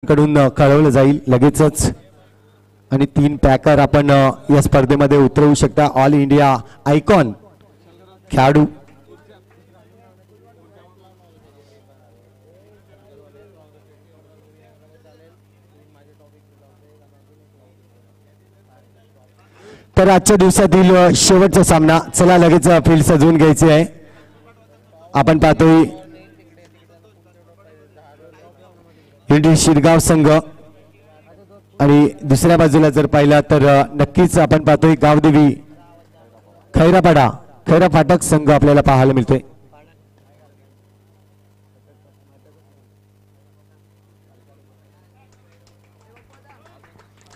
कडून कळवलं जाईल लगेचच आणि 3 पॅकर आपण या स्पर्धेमध्ये उतरवू शकता। ऑल इंडिया आयकॉन खेळाडू तर आजच्या दिवसातील शेवटचा सामना। चला लगेच फील्ड सजवून घ्यायची आहे। आपण पाहतोय इंडी शिरगाव संघ आणि दुसऱ्या बाजूला जर पाहिला तर नक्कीच आपण पाहतोय गावदेवी खैरा फाटक संघ आपल्याला पाहायला मिळतोय।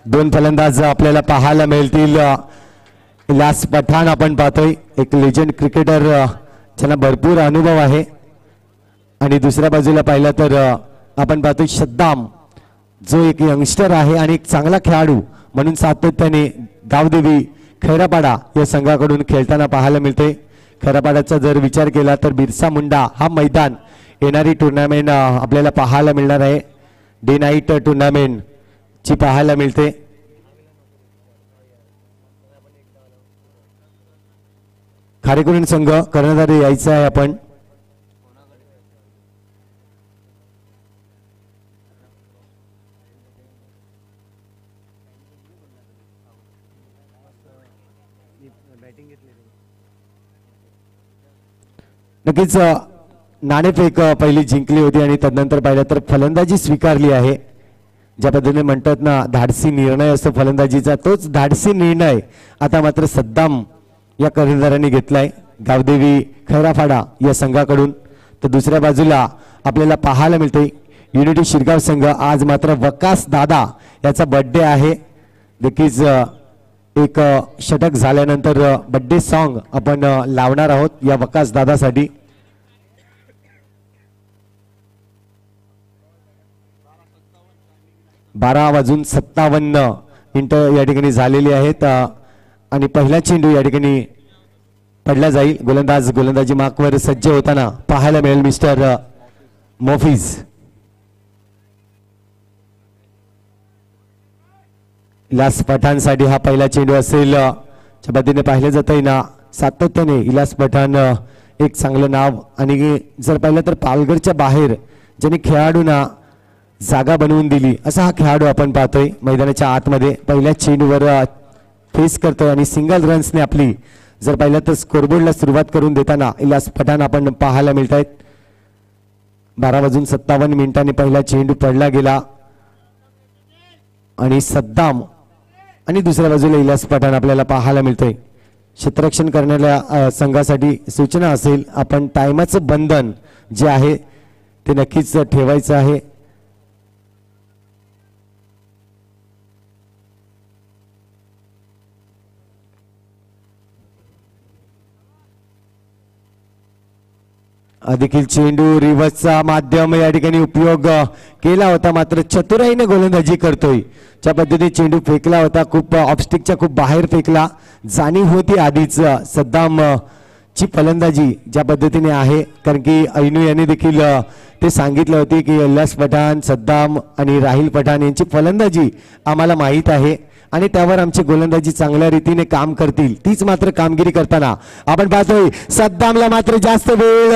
दोन फलंदाज आपल्याला पाहायला मिळतील। इलियास पठाण आपण पाहतोय एक लेजंड क्रिकेटर ज्यांना भरपूर अनुभव आहे आणि दुसऱ्या बाजूला पाहिला तर आपण पाहतोय सद्दाम जो एक यंगस्टर आहे आणि एक चांगला खेळाडू म्हणून सातत्याने गावदेवी खैरापाडा या संघाकडून खेळताना पाहायला मिळते। खैरापाडाचा जर विचार केला तर बिरसा मुंडा हा मैदान येणारी टुर्नामेंट आपल्याला पाहायला मिळणार आहे। डे नाईट टुर्नामेंट ची पाहायला मिळते। खारेकुरण संघ कर्णधार यायचा आहे आपण। नक्कीच नाणेफेक पहिली जिंकली होती आणि तदनंतर पाहिलं तर फलंदाजी स्वीकारली आहे। ज्या पद्धतीने म्हणतात ना धाडसी निर्णय असतो फलंदाजीचा, तोच धाडसी निर्णय आता मात्र सद्दाम या कर्णधारांनी घेतलाय गावदेवी खैरापाडा या संघाकडून। तर दुसऱ्या बाजूला आपल्याला पाहायला मिळते युनिटी शिरगाव संघ। आज मात्र वकास दादा याचा बर्थडे आहे। नक्कीच एक षटक झाल्यानंतर बर्थडे सॉन्ग आपण लावणार आहोत या वकास दादासाठी। बारा वाजून 57 या ठिकाणी झालेली आहेत आणि पहिला चेंडू या ठिकाणी पडला जाईल। गोलंदाजी मार्कवर सज्ज होताना पाहायला मिळेल मिस्टर मोफिज। इलियास पठाणसाठी हा पहिला चेंडू असेल। ज्या पद्धतीने पाहिलं जातंय ना सातत्याने इलियास पठाण एक चांगलं नाव आणि जर पाहिलं तर पालघरच्या बाहेर ज्यांनी खेळाडूंना जागा बनवून दिली असा हा खेळाडू आपण पाहतोय मैदानाच्या आतमध्ये। पहिल्या चेंडूवर फेस करतोय आणि सिंगल रन्सने आपली जर पाहिलं तर स्कोरबोर्डला सुरुवात करून देताना इलियास पठाण आपण पाहायला मिळत आहेत। 12 वाजून 57 पहिला चेंडू पडला गेला आणि सद्दाम आणि दुसऱ्या बाजूला इलियास पठाण आपल्याला पाहायला मिळतोय। क्षेत्ररक्षण करणाऱ्या संघासाठी सूचना असेल आपण टायमाचं बंधन जे आहे ते नक्कीच ठेवायचं आहे। देखील चेंडू रिव्हर्सचा माध्यम या ठिकाणी उपयोग केला होता मात्र चतुराईने गोलंदाजी करतोय। ज्या पद्धतीने चेंडू फेकला होता खूप ऑफस्टिकच्या खूप बाहेर फेकला, जाणीव होती आधीच सद्दाम ची फलंदाजी ज्या पद्धतीने आहे। कारण की ऐनू यांनी देखील ते सांगितलं होते की इलियास पठाण सद्दाम आणि राहिल पठाण यांची फलंदाजी आम्हाला माहीत आहे आणि त्यावर आमची गोलंदाजी चांगल्या रीतीने काम करतील। तीच मात्र कामगिरी करताना आपण पाहतोय सद्दामला मात्र जास्त वेळ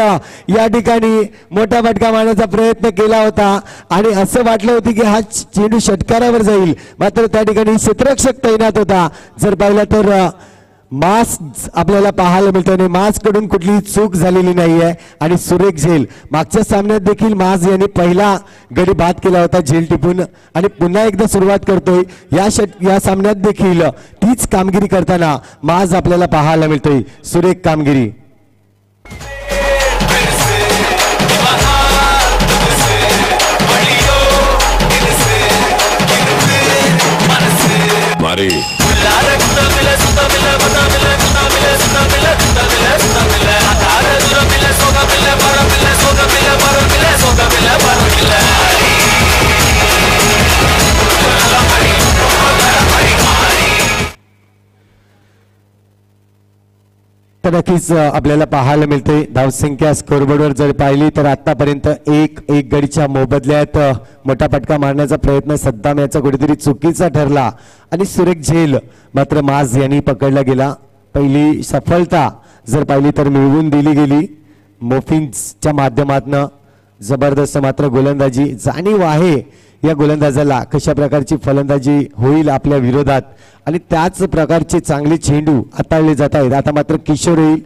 या ठिकाणी मोठा फटका मारण्याचा प्रयत्न केला होता आणि असं वाटलं होतं की हा चेंडू षटकारावर जाईल मात्र त्या ठिकाणी क्षेत्ररक्षक तैनात होता। जर पाहिलं तर मास आपल्याला पाहायला मिळतं आणि मास कडून कुठलीही चूक झालेली नाहीये आणि सुरेख झेल मागच्या सामन्यात देखील मास यांनी पहिला गडी बाद केला होता झेल टिपून आणि पुन्हा एकदा सुरुवात करतोय या सामन्यात देखील तीच कामगिरी करताना मास आपल्याला पाहायला मिळतोय सुरेख कामगिरी। तर नक्कीच आपल्याला पाहायला मिळते धावसंख्या स्कोरबोर्डवर जर पाहिली तर आतापर्यंत एक गडीच्या मोबदल्यात मोठा फटका मारण्याचा प्रयत्न सद्दाम याचा कुठेतरी चुकीचा ठरला आणि सुरेख झेल मात्र माज यांनी पकडला गेला. पहिली सफलता जर पाहिली तर मिळवून दिली गेली मोफिन्सच्या माध्यमातून. जबरदस्त मात्र गोलंदाजी जाणीव आहे या गोलंदाजाला कशा प्रकारची फलंदाजी होईल आपल्या विरोधात आणि त्याच प्रकारचे चांगले चेंडू हाताळले जात आहेत. आता मात्र किशोर येईल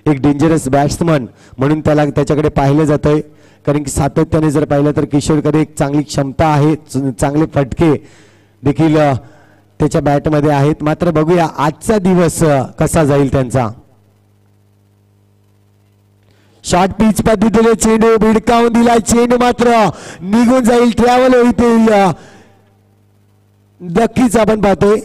एक डेंजरस बॅट्समन म्हणून त्याच्याकडे पाहिलं जात आहे कारण की सातत्याने जर पाहिलं तर किशोरकडे एक चांगली क्षमता आहे चांगले फटके देखील त्याच्या बॅटमध्ये आहेत. मात्र बघूया आजचा दिवस कसा जाईल त्यांचा. शॉर्ट पिच पद्धतीने चेंडू भिडकावून दिला चेंडू मात्र निघून जाईल ट्रॅव्हल होईल. नक्कीच आपण पाहतोय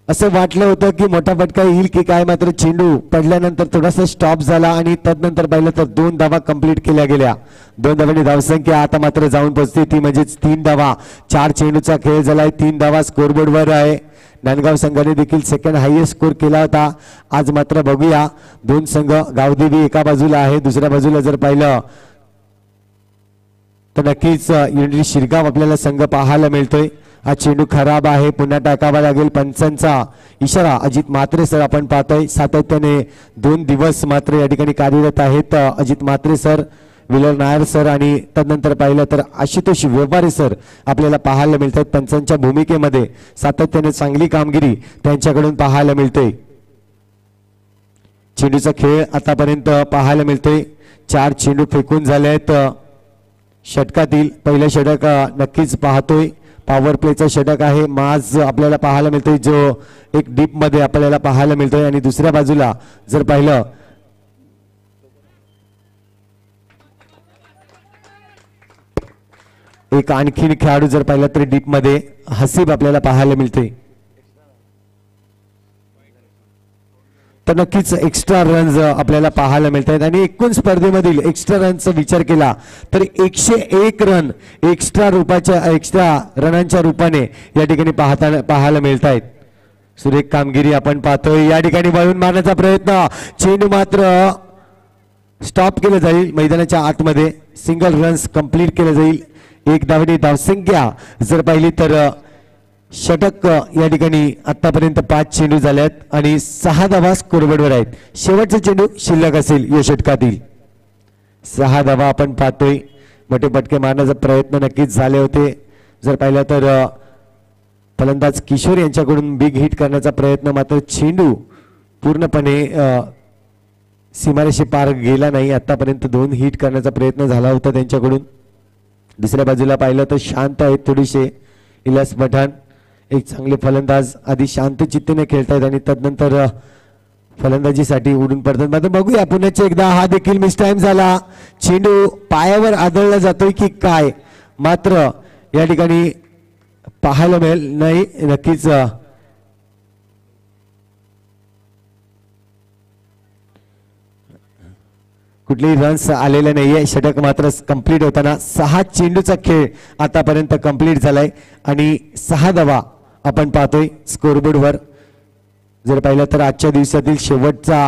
असं वाटलं होतं की मोठा फटका येईल की काय मात्र चेंडू पडल्यानंतर थोडासा स्टॉप झाला आणि तदनंतर पाहिलं तर 2 धावा कंप्लीट केल्या गेल्या. 2 धावांनी धावसंख्या आता मात्र जाऊन पोहोचते ती म्हणजेच 3 धावा. 4 चेंडूचा खेळ झालाय 3 धावा स्कोरबोर्डवर आहे. नांदगाव संघाने देखील सेकंड हायएस्ट स्कोर केला होता. आज मात्र बघूया 2 संघ गावदेवी एका बाजूला आहे दुसऱ्या बाजूला जर पाहिलं तर नक्कीच युनिटी शिरगाव आपल्याला संघ पाहायला मिळतोय. हा चेंडू खराब आहे पुन्हा टाकावा लागेल पंचांचा इशारा. अजित म्हात्रे सर आपण पाहतोय सातत्याने 2 दिवस मात्र या ठिकाणी कार्यरत आहेत. Ajit Mhatre sir wheeler Nair sir आणि तदनंतर पाहिलं तर आशुतोष व्यवहारे सर आपल्याला पाहायला मिळतात. पंचांच्या भूमिकेमध्ये सातत्याने चांगली कामगिरी त्यांच्याकडून पाहायला मिळते. चेंडूचा खेळ आतापर्यंत पाहायला मिळतोय. 4 चेंडू फेकून झाले आहेत. षटकातील पहिलं षटक नक्कीच पाहतोय पॉवर प्लेचा षटक आहे. माज आपल्याला पाहायला मिळतोय जो एक डीप मध्ये आपल्याला पाहायला मिळतोय आणि दुसऱ्या बाजूला जर पाहिलं एक आणखीन खेळाडू जर पाहिला तर डीप मध्ये हसीब आपल्याला पाहायला मिळते. तर नक्कीच एक्स्ट्रा रन्स आपल्याला पाहायला मिळत आहेत आणि एकूण स्पर्धेमधील एक्स्ट्रा रनचा विचार केला तर 101 रन एक्स्ट्रा रनांच्या रूपाने या ठिकाणी पाहायला मिळत आहेत. सुरेख कामगिरी आपण पाहतोय. या ठिकाणी वळून मारण्याचा प्रयत्न चेंडू मात्र स्टॉप केलं जाईल मैदानाच्या आतमध्ये. सिंगल रन्स कंप्लीट केलं जाईल. 1 धावेने धावसंख्या जर पाहिली तर षटक या ठिकाणी आतापर्यंत 5 चेंडू झाल्यात आणि 6 धावा स्कोरबोर्डवर आहेत. शेवटचा चेंडू शिल्लक असेल या षटकातील. 6 धावा आपण पाहतोय. मोठे फटके मारण्याचा प्रयत्न नक्कीच झाले होते. जर पाहिलं तर फलंदाज किशोर यांच्याकडून बिग हिट करण्याचा प्रयत्न मात्र चेंडू पूर्णपणे सीमारेषे पार गेला नाही. आतापर्यंत 2 हिट करण्याचा प्रयत्न झाला होता त्यांच्याकडून. दुसऱ्या बाजूला पाहिलं तर शांत आहेत थोडेसे इलियास पठाण. एक चांगले फलंदाज आधी शांत चित्तेने खेळतायत आणि तदनंतर फलंदाजीसाठी उडून पडतात. मात्र बघूया पुन्हा एकदा हा देखील मिस टाइम झाला. चेंडू पायावर आदळला जातोय की काय मात्र या ठिकाणी पाहायला मिळेल नाही. नक्कीच कुठलेही रन्स आलेले नाहीये. षटक मात्र कंप्लीट होताना 6 चेंडूचा खेळ आतापर्यंत कंप्लीट झालाय आणि 6 धावा आपण पाहतोय स्कोरबोर्डवर. जर पाहिलं तर आजच्या दिवसातील शेवटचा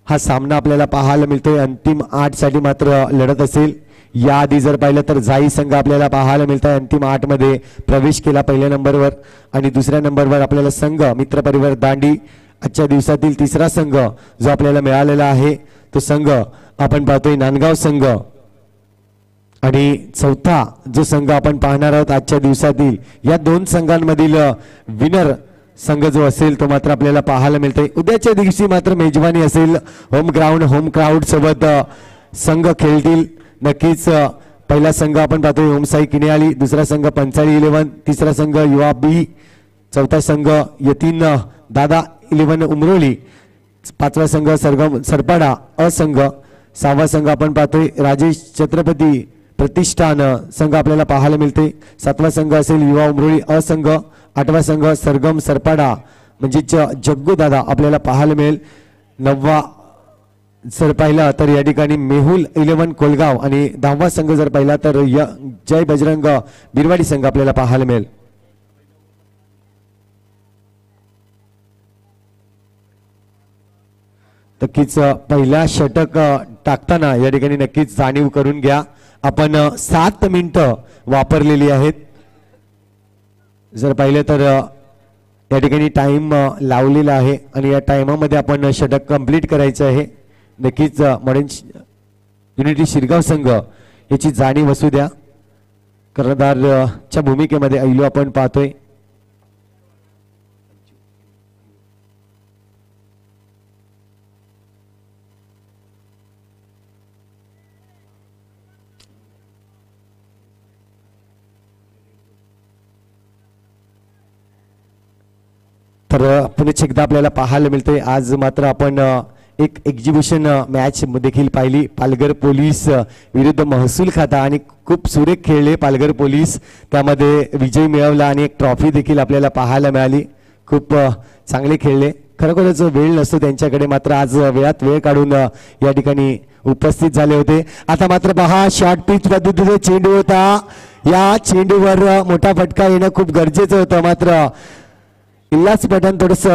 हा सामना आपल्याला पाहायला मिळतोय. अंतिम 8 साठी मात्र लढत असेल. याआधी जर पाहिलं तर जाई संघ आपल्याला पाहायला मिळतोय अंतिम 8 मध्ये प्रवेश केला पहिल्या नंबरवर आणि दुसऱ्या नंबरवर आपल्याला संघ मित्र परिवार दांडी. आजच्या दिवसातील तिसरा संघ जो आपल्याला मिळालेला आहे तो संघ आपण पाहतोय नांदगाव संघ आणि चौथा जो संघ आपण पाहणार आहोत आजच्या दिवसातील या 2 संघांमधील विनर संघ जो असेल तो मात्र आपल्याला पाहायला मिळतोय. उद्याच्या दिवशी मात्र मेजवानी असेल. होम क्राऊड सोबत संघ खेळतील. नक्कीच पहिला संघ आपण पाहतोय ओमसाई किनेआली. दुसरा संघ पंचाळी 11. तिसरा संघ युवा बी. चौथा संघ यतीन दादा 11 उमरोली. 5वा संघ सरपाडा असंघ. 6वा संघ आपण पाहतोय राजेश छत्रपती प्रतिष्ठान संघ आपल्याला पाहायला मिळते. 7वा संघ असेल युवा उमरोळी असंघ. 8वा संघ सरगम सरपाडा म्हणजेच जग्गू दादा आपल्याला पाहायला मिळेल. 9वा जर पाहिला तर या ठिकाणी मेहुल 11 कोलगाव आणि 10वा संघ जर पाहिला तर जय बजरंग बिरवाडी संघ आपल्याला पाहायला मिळेल. नक्कीच पहिला षटक टाकताना या ठिकाणी नक्कीच जाणीव करून घ्या. आपण 7 मिनिटं वापरलेली आहेत. जर पाहिलं तर या ठिकाणी टाइम लावलेला आहे आणि या टाइमामध्ये आपण षटक कंप्लीट करायचं आहे. नक्कीच मॉडर्न युनिटी शिरगाव संघ याची जाणीव असू द्या. कर्णधारच्या भूमिकेमध्ये ऐलू आपण पाहतोय. तर पुन्हा एकदा आपल्याला पाहायला मिळतंय. आज मात्र आपण एक एक्झिबिशन मॅच देखील पाहिली. पालघर पोलीस विरुद्ध महसूल खाता आणि खूप सुरेख खेळले पालघर पोलीस. त्यामध्ये विजय मिळवला आणि एक ट्रॉफी देखील आपल्याला पाहायला मिळाली. खूप चांगले खेळले. खरोखरच वेळ नसतो त्यांच्याकडे, मात्र आज वेळात वेळ काढून या ठिकाणी उपस्थित झाले होते. आता मात्र पहा शॉर्ट पिच पद्धतीचा चेंडू होता. या चेंडूवर मोठा फटका येणं खूप गरजेचं होतं, मात्र इल्लास पठाण थोडस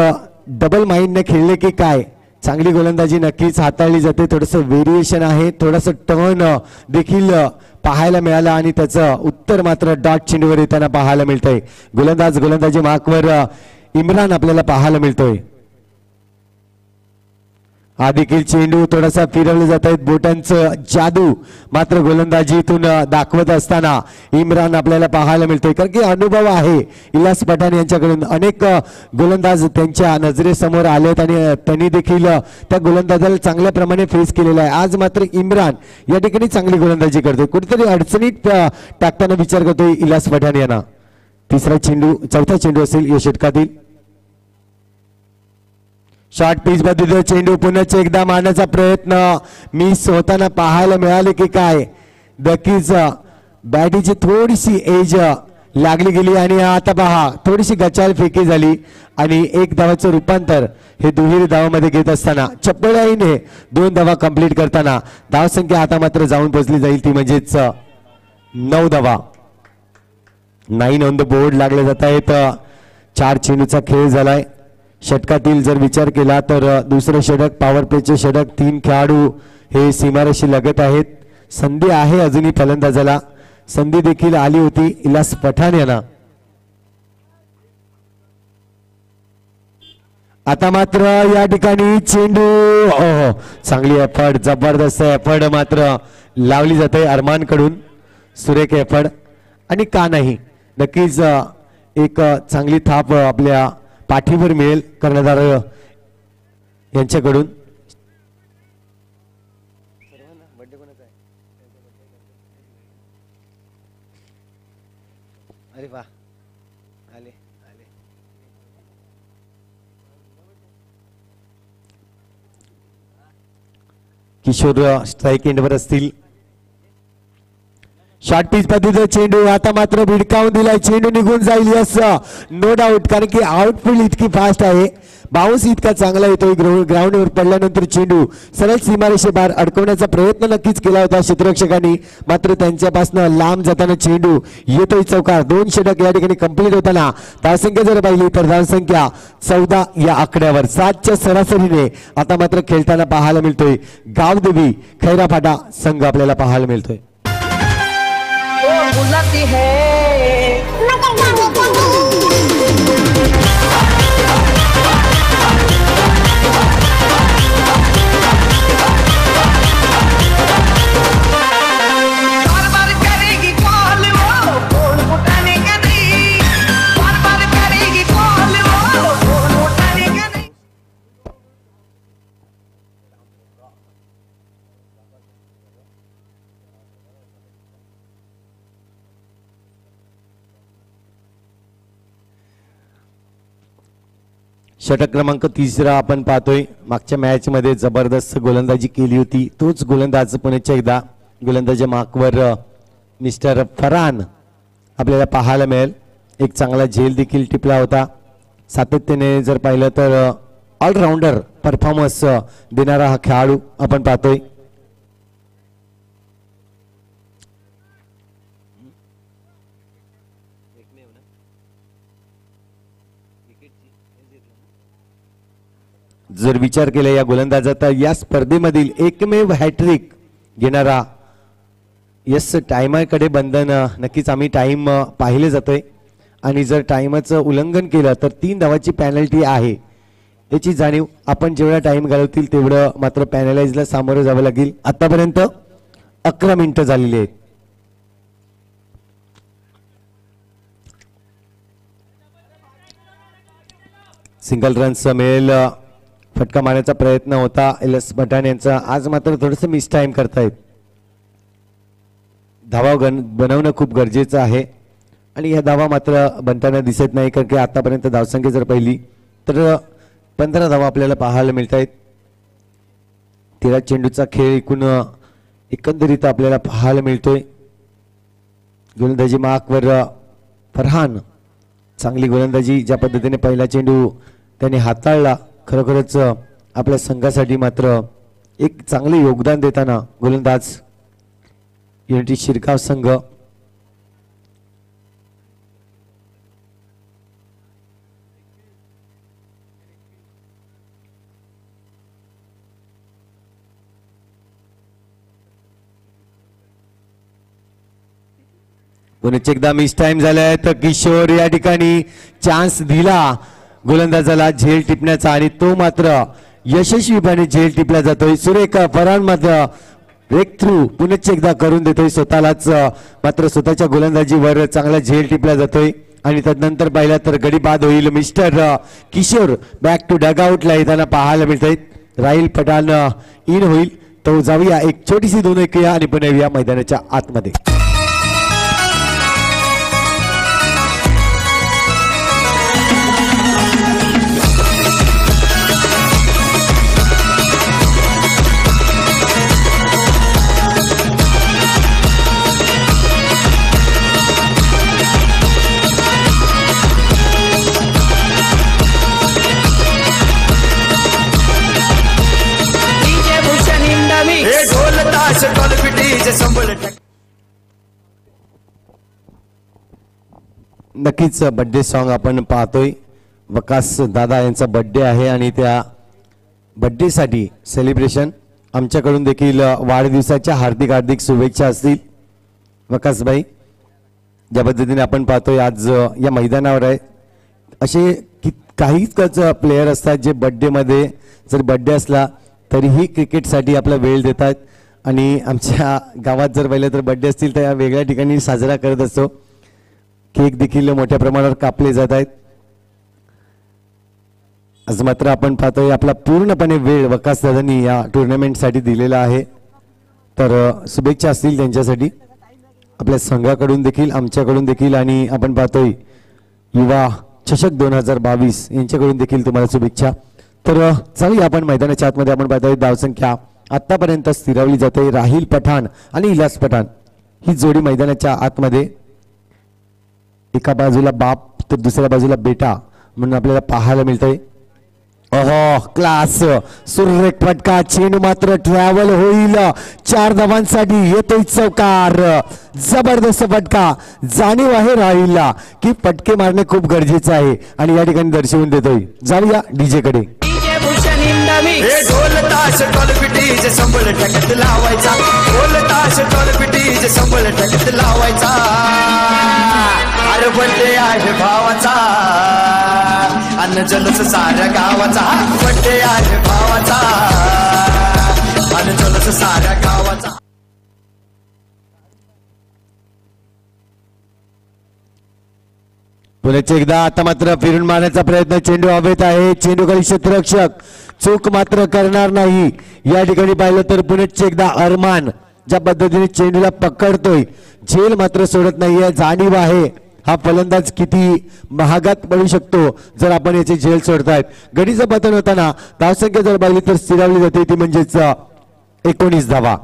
डबल माइंडने खेळले की काय. चांगली गोलंदाजी नक्कीच हाताळली जाते. थोडंसं व्हेरिएशन आहे, थोडंसं टर्न देखील पाहायला मिळालं आणि त्याचं उत्तर मात्र डॉट चेंडूवर येताना पाहायला मिळतंय. गोलंदाजी मार्कवर इम्रान आपल्याला पाहायला मिळतोय. हा देखील चेंडू थोडासा फिरवले जात आहेत. बोटांचं जादू मात्र गोलंदाजीतून दाखवत असताना इम्रान आपल्याला पाहायला मिळतोय. कारण की अनुभव आहे इलियास पठाण यांच्याकडून. अनेक गोलंदाज त्यांच्या नजरेसमोर आलेत आणि त्यांनी देखील त्या गोलंदाजाला चांगल्या प्रमाणे फेस केलेला आहे. आज मात्र इम्रान या ठिकाणी चांगली गोलंदाजी करतोय. कुठेतरी अडचणीत टाकताना विचार करतोय इलियास पठाण यांना. चौथा चेंडू असेल या षटकातील. शॉर्ट पिच बद्दल चेंडू पुन्हा एकदा मारण्याचा प्रयत्न मिस होताना पाहायला मिळाले की काय. नक्कीच बॅटीची थोडीशी एज लागली गेली आणि आता पहा थोडीशी गचाल फेकी झाली आणि एक धावाचं रूपांतर हे दुहेरी धावामध्ये घेत असताना चपळाईने 2 धावा कंप्लीट करताना धावसंख्या आता मात्र जाऊन पोहोचली जाईल, ती म्हणजेच 9 धावा. 9 ऑन द बोर्ड लागले जात आहेत. 4 चेंडूचा खेळ झालाय. षटकातील जर विचार केला तर दुसरे षटक पॉवर प्लेचे षटक. 3 खेळाडू हे सीमारेषी लगत आहेत. संधी आहे अजूनही फलंदाजाला. संधी देखील आली होती इलियास पठाण यांना. आता मात्र या ठिकाणी चेंडू चांगली एफर्ट, जबरदस्त एफर्ट मात्र लावली जाते अरमान कडून. सुरेख एफर्ट आणि का नाही नक्कीच एक चांगली थाप आपल्या पाठीवर मिळेल कर्णधार यांच्याकडून. अरे वा आले आले. किशोर स्ट्राईक एंडवर असतील. शॉर्ट पिच पद्धतीचा चेंडू आता मात्र भिडकावून दिलाय. चेंडू निघून जाईल, यस नो डाऊट, कारण की आउटफील्ड इतकी फास्ट आहे. बाउन्स इतका चांगला येतोय. ग्राउंडवर पडल्यानंतर चेंडू सरळ सीमारेषेबाहेर अडकवण्याचा प्रयत्न नक्कीच केला होता क्षेत्ररक्षकांनी, मात्र त्यांच्यापासून लांब जाताना चेंडू येतोय चौकार. 2 षटक या ठिकाणी कंप्लीट होताना धावसंख्या जर पाहिली तर धावसंख्या 14 या आकड्यावर. 7च्या सरासरीने आता मात्र खेळताना पाहायला मिळतोय गावदेवी खैराफाटा संघ आपल्याला पाहायला मिळतोय. बुलाती है बार-बार करेगी कॉल वो फोन उठाने का नहीं, बार-बार करेगी कॉल वो फोन उठाने का नहीं. षटक क्रमांक 3 आपण पाहतोय. मागच्या मॅच मध्ये जबरदस्त गोलंदाजी केली होती. तोच गोलंदाज पुन्हा एकदा गोलंदाजी मार्कवर मिस्टर फरहान आपल्याला पाहायला मिळेल. एक चांगला झेल देखील टिपला होता. सातत्याने जर पाहिलं तर ऑलराऊंडर परफॉर्मन्स देणारा हा खेळाडू आपण पाहतोय. जर विचार केला या गोलंदाजाचा या स्पर्धेमधील एकमेव हॅट्रिक घेणारा यस टाइमाकडे बंधन नक्कीच आम्ही टाइम पाहिले जातोय आणि जर टाइमचं उल्लंघन केलं तर 3 धावाची पॅनल्टी आहे याची जाणीव आपण जेवढा टाइम घालवतील तेवढं मात्र पॅनलाइजला सामोरं जावं लागेल. आतापर्यंत 11 मिनिटं झालेली आहेत. सिंगल रन्स मिळेल फटका मारण्याचा प्रयत्न होता एल.एस. पठाण यांचा. आज मात्र थोडंसं मिस टाइम करतायत. धावा बनवणं खूप गरजेचं आहे आणि ह्या धावा मात्र बनताना दिसत नाही कारण की आतापर्यंत धावसंख्या जर पाहिली तर 15 धावा आपल्याला पाहायला मिळत आहेत. 13 चेंडूचा खेळ एकंदरीत आपल्याला पाहायला मिळतोय. गोलंदाजी मार्कवर फरहान चांगली गोलंदाजी. ज्या पद्धतीने पहिला चेंडू त्याने हाताळला खरोखरच आपल्या संघासाठी मात्र एक चांगले योगदान देताना गोलंदाज युनिटी शिरगाव संघ. पुन्हा एकदा मिस टाइम झालाय तर किशोर या ठिकाणी चान्स दिला गोलंदाजाला झेल टिपण्याचा आणि तो मात्र यशस्वीपणे झेल टिपला जातोय. सुरेख फरहान मात्र ब्रेक थ्रू पुन्हा एकदा करून देतोय स्वतःलाच. मात्र स्वतःच्या गोलंदाजीवर चांगला झेल टिपला जातोय आणि त्यानंतर पाहिला तर गडी बाद होईल. मिस्टर किशोर बॅक टू डगआउटला येताना पाहायला मिळतंय. राहिल पठाण इन होईल. तो जाऊया एक छोटीशी 2 ऐकूया आणि पुन्हा येऊया मैदानाच्या आतमध्ये. नक्कीच बर्थडे सॉन्ग आपण पाहतोय. वकास दादा यांचा बर्थडे आहे आणि त्या बर्थडे साठी सेलिब्रेशन आमच्याकडून देखील वाढदिवसाच्या हार्दिक हार्दिक शुभेच्छा असतील. वकासभाई ज्या पद्धतीने आपण पाहतोय आज या मैदानावर आहे असे काहीच प्लेयर असतात जे बर्थडे मध्ये जर बर्थडे असला तरीही क्रिकेटसाठी आपला वेळ देतात आणि आमच्या गावात जर पाहिलं तर बर्थडे असतील तर या वेगळ्या ठिकाणी साजरा करत असतो. केक देखील मोठ्या प्रमाणावर कापले जात आहेत. आज मात्र आपण पाहतोय आपला पूर्णपणे वेळ वकास दादांनी या टुर्नामेंटसाठी दिलेला आहे तर शुभेच्छा असतील त्यांच्यासाठी आपल्या संघाकडून देखील आमच्याकडून देखील आणि आपण पाहतोय युवा चषक 2022 यांच्याकडून देखील तुम्हाला शुभेच्छा. तर चालूया आपण मैदानाच्या आतमध्ये. आपण पाहतोय धावसंख्या आतापर्यंत स्थिरावली जाते. राहिल पठाण आणि इलियास पठाण ही जोडी मैदानाच्या आतमध्ये. एका बाजूला बाप तर दुसऱ्या बाजूला बेटा म्हणून आपल्याला पाहायला मिळतंय. ओहो क्लास सुरेख फटका. चेंडू मात्र ट्रॅव्हल होईल. 4 धावांसाठी येतोय चौकार. जबरदस्त फटका. जाणीव आहे राहिलला की फटके मारणे खूप गरजेचं आहे आणि या ठिकाणी दर्शवून देतोय. जाऊया डीजे कडे. ढोल ताश टॉलपिटीज संबळ टकत लावायचा. ढोल ताश टॉलपिटीज संबळ टकत लावायचा. अरे बर्थडे आहे भावाचा अन्न जलस साऱ्या गावाचा. बर्थडे आहे भावाचा अन्न जलस साऱ्या गावाचा. पुन्हा एकदा आता मात्र फिरून मारण्याचा प्रयत्न. चेंडू हवेत आहे. चेंडूखाली क्षेत्ररक्षक चूक मात्र करणार नाही. या ठिकाणी पाहिलं तर पुन्हा एकदा अरमान ज्या पद्धतीने चेंडूला पकडतोय झेल मात्र सोडत नाहीये. जाणीव आहे हा फलंदाज किती महागात पडू शकतो जर आपण याची झेल सोडतायत. गडीचं पतन होताना धावसंख्या जर पाहिली तर स्थिरावली जाते ती म्हणजेच 19 धावा.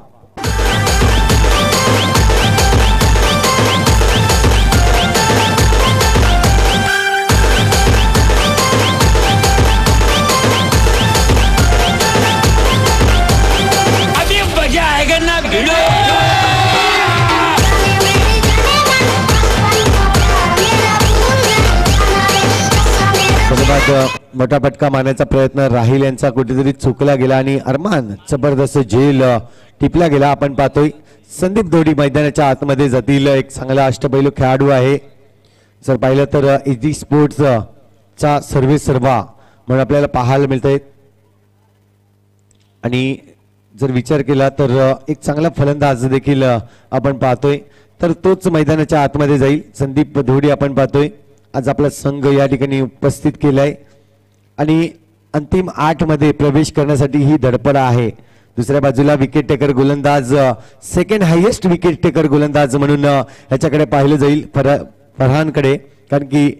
धन्यवाद. मोठा फटका मारण्याचा प्रयत्न राहील यांचा कुठेतरी चुकला गेला आणि अरमान जबरदस्त झेल टिपला गेला. आपण पाहतोय संदीप दोडी मैदानाच्या आतमध्ये जातील. एक चांगला अष्टपैलू खेळाडू आहे. जर पाहिलं तर इजी स्पोर्ट्स चा सर्वेसर्वा म्हणून आपल्याला पाहायला मिळतंय. आणि जर विचार केला तर एक चांगला फलंदाज देखील आपण पाहतोय. तर तोच मैदानाच्या आतमध्ये जाईल. संदीप दोडी आपण पाहतोय आज आपला संघ या ठिकाणी उपस्थित केलाय आणि अंतिम 8 मध्ये प्रवेश करण्यासाठी ही धडपड आहे. दुसऱ्या बाजूला विकेट टेकर गोलंदाज, सेकंड हायेस्ट विकेट टेकर गोलंदाज म्हणून याच्याकडे पाहिलं जाईल फरहानकडे, कारण की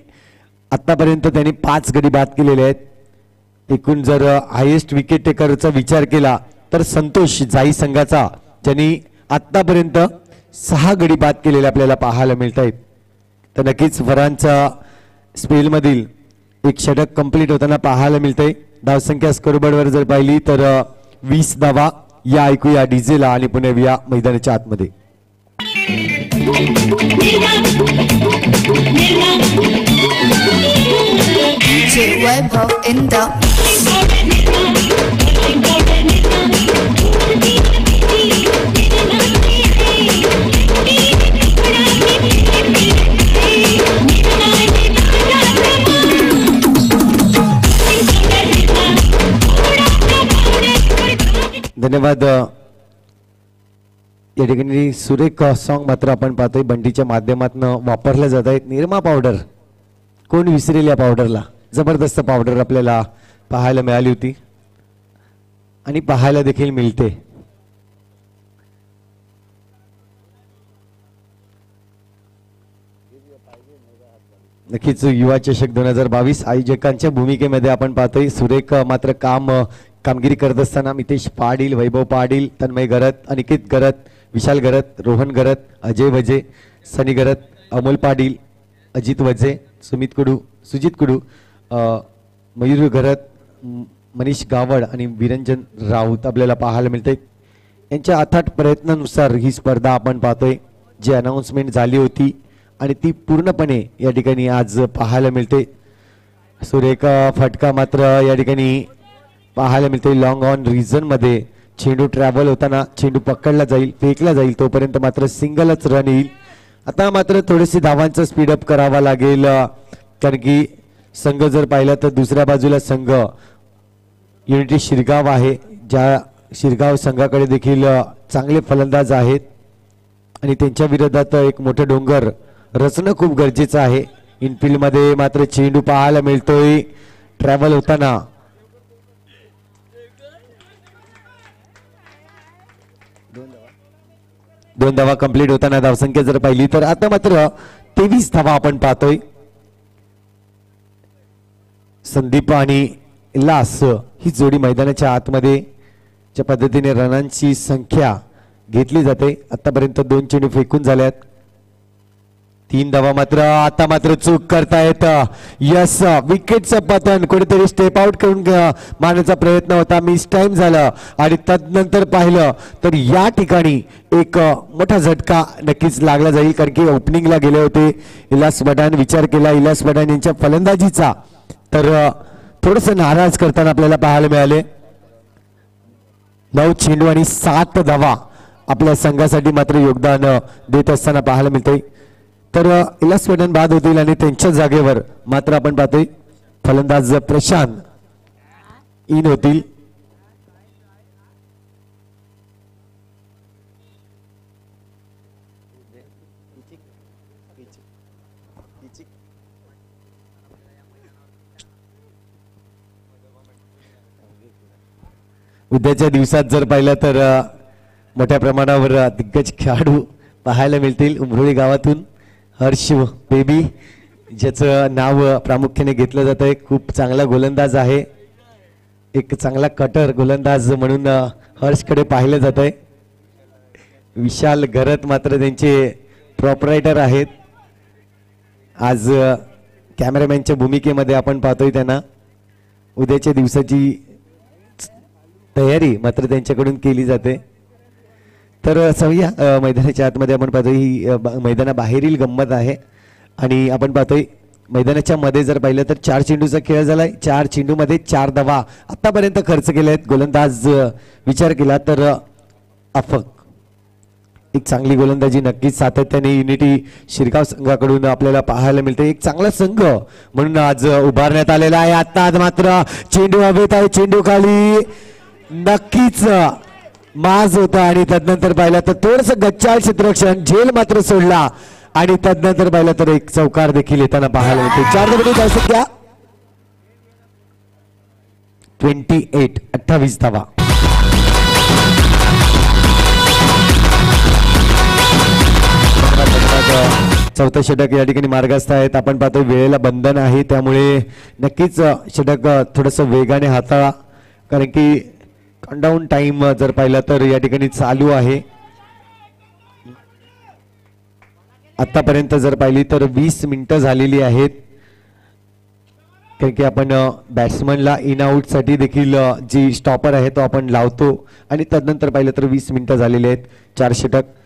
आतापर्यंत त्यांनी 5 गडी बाद केलेले आहेत. एकूण जर हायेस्ट विकेट टेकरचा विचार केला तर संतोष जाई संघाचा, ज्यांनी आतापर्यंत 6 गडी बाद केलेले आपल्याला पाहायला मिळत आहेत. तर नक्कीच फरहानचा स्पेलमधील एक षटक कंप्लीट होताना पाहायला मिळतंय. धावसंख्या स्कोरबोर्डवर जर पाहिली तर 20 धावा. या ऐकूया डीजेला आणि पुणे या मैदानाच्या आतमध्ये. वैभव इंद धन्यवाद. या ठिकाणी सुरेख सॉन्ग मात्र आपण पाहतोय बंडीच्या माध्यमातून वापरलं जात आहेत. निरमा पावडर, कोण विसरेल या पावडरला. जबरदस्त पावडर आपल्याला पाहायला मिळाली होती आणि पाहायला देखील मिळते. नक्कीच युवा चषक 2022 आयोजकांच्या भूमिकेमध्ये आपण पाहतोय सुरेख मात्र कामगिरी करत असताना मितेश पाटील, वैभव पाटील, तन्मय गरत, अनिकेत गरत, विशाल गरत, रोहन गरत, अजय वजे, सनी गरत, अमोल पाटील, अजित वजे, सुजित कुडू, मयूर गरत, मनीष गावड आणि विरंजन राऊत आपल्याला पाहायला मिळते. यांच्या अथाट प्रयत्नानुसार ही स्पर्धा आपण पाहतोय. जी अनाउन्समेंट झाली होती आणि ती पूर्णपणे या ठिकाणी आज पाहायला मिळते. सुरेख फटका मात्र या ठिकाणी पाहायला मिळते. लॉंग ऑन रिझन मध्ये चेंडू ट्रॅव्हल होताना चेंडू पकडला जाईल, फेकला जाईल, तोपर्यंत मात्र सिंगलच रन येईल. आता मात्र थोडेसे धावांचा स्पीडअप करावा लागेल, कारण की संघ जर पाहिला तर दुसऱ्या बाजूला संघ युनिटी शिरगाव आहे. ज्या शिरगाव संघाकडे देखील चांगले फलंदाज आहेत आणि त्यांच्या विरोधात एक मोठं डोंगर रचणं खूप गरजेचं आहे. इनफिल्ड मध्ये मात्र चेंडू पाहायला मिळतोय ट्रॅव्हल होताना. दोन धावा कंप्लीट होताना धावसंख्या जर पाहिली तर आता मात्र 23 धावा आपण पाहतोय. संदीप आणि लास ही जोडी मैदानाच्या आतमध्ये ज्या पद्धतीने रनांची संख्या घेतली जाते, आतापर्यंत 2 चेंडू फेकून झाल्यात. 3 धावा मात्र आता मात्र चूक करतायत. यस, विकेटचं पतन कुठेतरी स्टेप आउट करून मारण्याचा प्रयत्न होता, मिस टाइम झाला आणि तदनंतर पाहिलं तर या ठिकाणी एक मोठा झटका नक्कीच लागला जाईल, कारण की ओपनिंगला गेले होते इलास पठाण. विचार केला इलास पठाण यांच्या फलंदाजीचा तर थोडस नाराज करताना आपल्याला पाहायला मिळाले. 9 चेंडू आणि 7 धावा आपल्या संघासाठी मात्र योगदान देत असताना पाहायला मिळते. तर इलास पठाण बाद होतील आणि त्यांच्या जागेवर मात्र आपण पाहतोय फलंदाज प्रशांत इन होतील. उद्याच्या दिवसात जर पाहिलं तर मोठ्या प्रमाणावर दिग्गज खेळाडू पाहायला मिळतील. उमरोळी गावातून हर्ष बेबी, ज्याचं नाव प्रामुख्याने घेतलं जात आहे, खूप चांगला गोलंदाज आहे, एक चांगला कटर गोलंदाज म्हणून हर्षकडे पाहिलं जात आहे. विशाल गरत मात्र त्यांचे प्रॉपरायटर आहेत. आज कॅमेरामॅनच्या भूमिकेमध्ये आपण पाहतोय त्यांना. उद्याच्या दिवसाची तयारी मात्र त्यांच्याकडून केली जाते. तर सवय्या मैदानाच्या आतमध्ये आपण पाहतोय ही मैदानाबाहेरील गंमत आहे आणि आपण पाहतोय मैदानाच्या मध्ये जर पाहिलं तर 4 चेंडूचा खेळ झालाय. 4 चेंडूमध्ये 4 धावा आतापर्यंत खर्च केल्या आहेत. गोलंदाज विचार केला तर अफक एक चांगली गोलंदाजी नक्कीच सातत्याने युनिटी शिरगाव संघाकडून आपल्याला पाहायला मिळते. एक चांगला संघ म्हणून आज उभारण्यात आलेला आहे. आता मात्र चेंडू हवेत आहे. चेंडू खाली नक्कीच माज होता आणि तदनंतर पाहिला तर थोडस गच्चाळ क्षेत्ररक्षण झेल मात्र सोडला आणि तदनंतर पाहिलं तर एक चौकार देखील येताना पाहायला मिळते. 4 धावा जाऊ शकत्या 28 धावा. चौथा षटक या ठिकाणी मार्गस्थ आहेत. आपण पाहतो वेळेला बंधन आहे त्यामुळे नक्कीच षटक थोडस वेगाने हाताळा कारण की काउंटडाऊन टाइम जर पाहिला तर या ठिकाणी चालू आहे. आतापर्यंत जर पाहिली तर 20 मिनिटं झालेली आहेत कारण की आपण बॅट्समनला इन आउट साठी देखील जी स्टॉपर आहे तो आपण लावतो आणि तदनंतर पाहिलं तर 20 मिनिटं झालेली आहेत. 4 षटक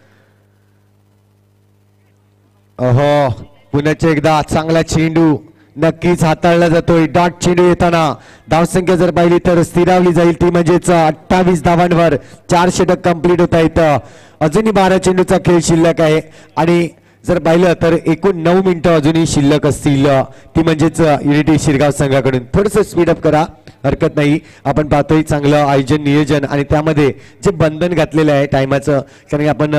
पुण्याचे एकदा चांगला चेंडू नक्कीच हाताळला जातोय. डॉट चेंडू येताना धावसंख्या जर पाहिली तर स्थिरावली जाईल ती म्हणजेच 28 धावांवर 4 षटक कंप्लीट होत आहेत. अजूनही 12 चेंडूचा खेळ शिल्लक आहे आणि जर पाहिलं तर एकूण 9 मिनिटं अजूनही शिल्लक असतील ती म्हणजेच युनिटी शिरगाव संघाकडून थोडस स्पीडअप करा हरकत नाही. आपण पाहतोय चांगलं आयोजन नियोजन आणि त्यामध्ये जे बंधन घातलेलं आहे टायमाचं कारण आपण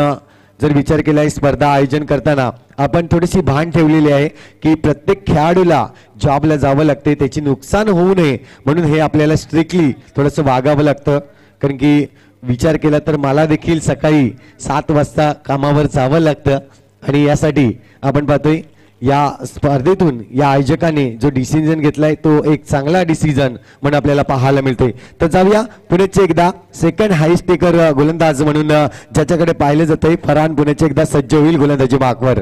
जर विचार केला स्पर्धा आयोजन करताना आपण थोडीशी भान ठेवलेली आहे की प्रत्येक खेळाडूला जॉबला जावं लागते त्याची नुकसान होऊ नये म्हणून हे आपल्याला स्ट्रिक्टली थोडंसं वागावं लागतं कारण की विचार केला तर मला देखील सकाळी 7 वाजता कामावर जावं लागतं आणि यासाठी आपण पाहतोय या स्पर्धेतून या आयोजकाने जो डिसिजन घेतलाय तो एक चांगला डिसिजन म्हणून आपल्याला पाहायला मिळतोय. तर जाऊया पुण्याचे एकदा सेकंड हायस्ट टेकर गोलंदाज म्हणून ज्याच्याकडे पाहिलं जातंय फरहान पुण्याचे एकदा सज्ज होईल गोलंदाजी मार्कवर.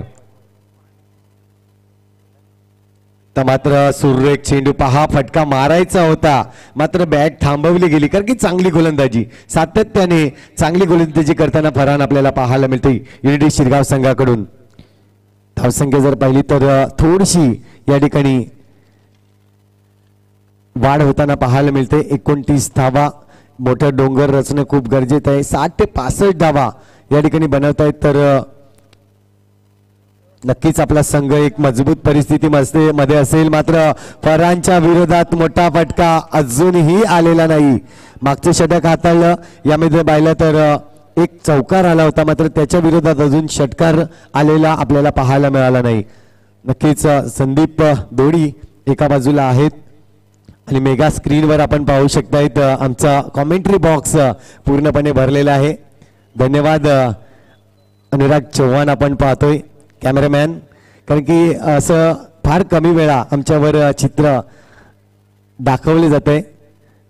तर मात्र सुरेख चेंडू पहा फटका मारायचा होता मात्र बॅट थांबवली गेली कारण की चांगली गोलंदाजी सातत्याने चांगली गोलंदाजी करताना फरहान आपल्याला पाहायला मिळते युनिटी शिरगाव संघाकडून. धावसंख्या जर पाहिली तर थोडीशी या ठिकाणी वाढ होताना पाहायला मिळते. 29 धावा मोठं डोंगर रचणं खूप गरजेचं आहे. 60 ते 65 धावा या ठिकाणी बनवतायत तर नक्कीच आपला संघ एक मजबूत परिस्थिती मध्ये असेल. मात्र फरहानच्या विरोधात मोठा फटका अजूनही आलेला नाही. मागचे षटक हाताळलं यामध्ये पाहिलं तर एक चौकार आला होता मात्र त्याच्या विरोधात अजून षटकार आलेला आपल्याला पाहायला मिळाला नाही. नक्कीच संदीप दोडी एका बाजूला आहेत आणि मेगा स्क्रीनवर आपण पाहू शकतायत आमचा कॉमेंट्री बॉक्स पूर्णपणे भरलेला आहे. धन्यवाद अनुराग चव्हाण आपण पाहतोय कॅमेरामॅन कारण की असं फार कमी वेळा आमच्यावर चित्र दाखवले जाते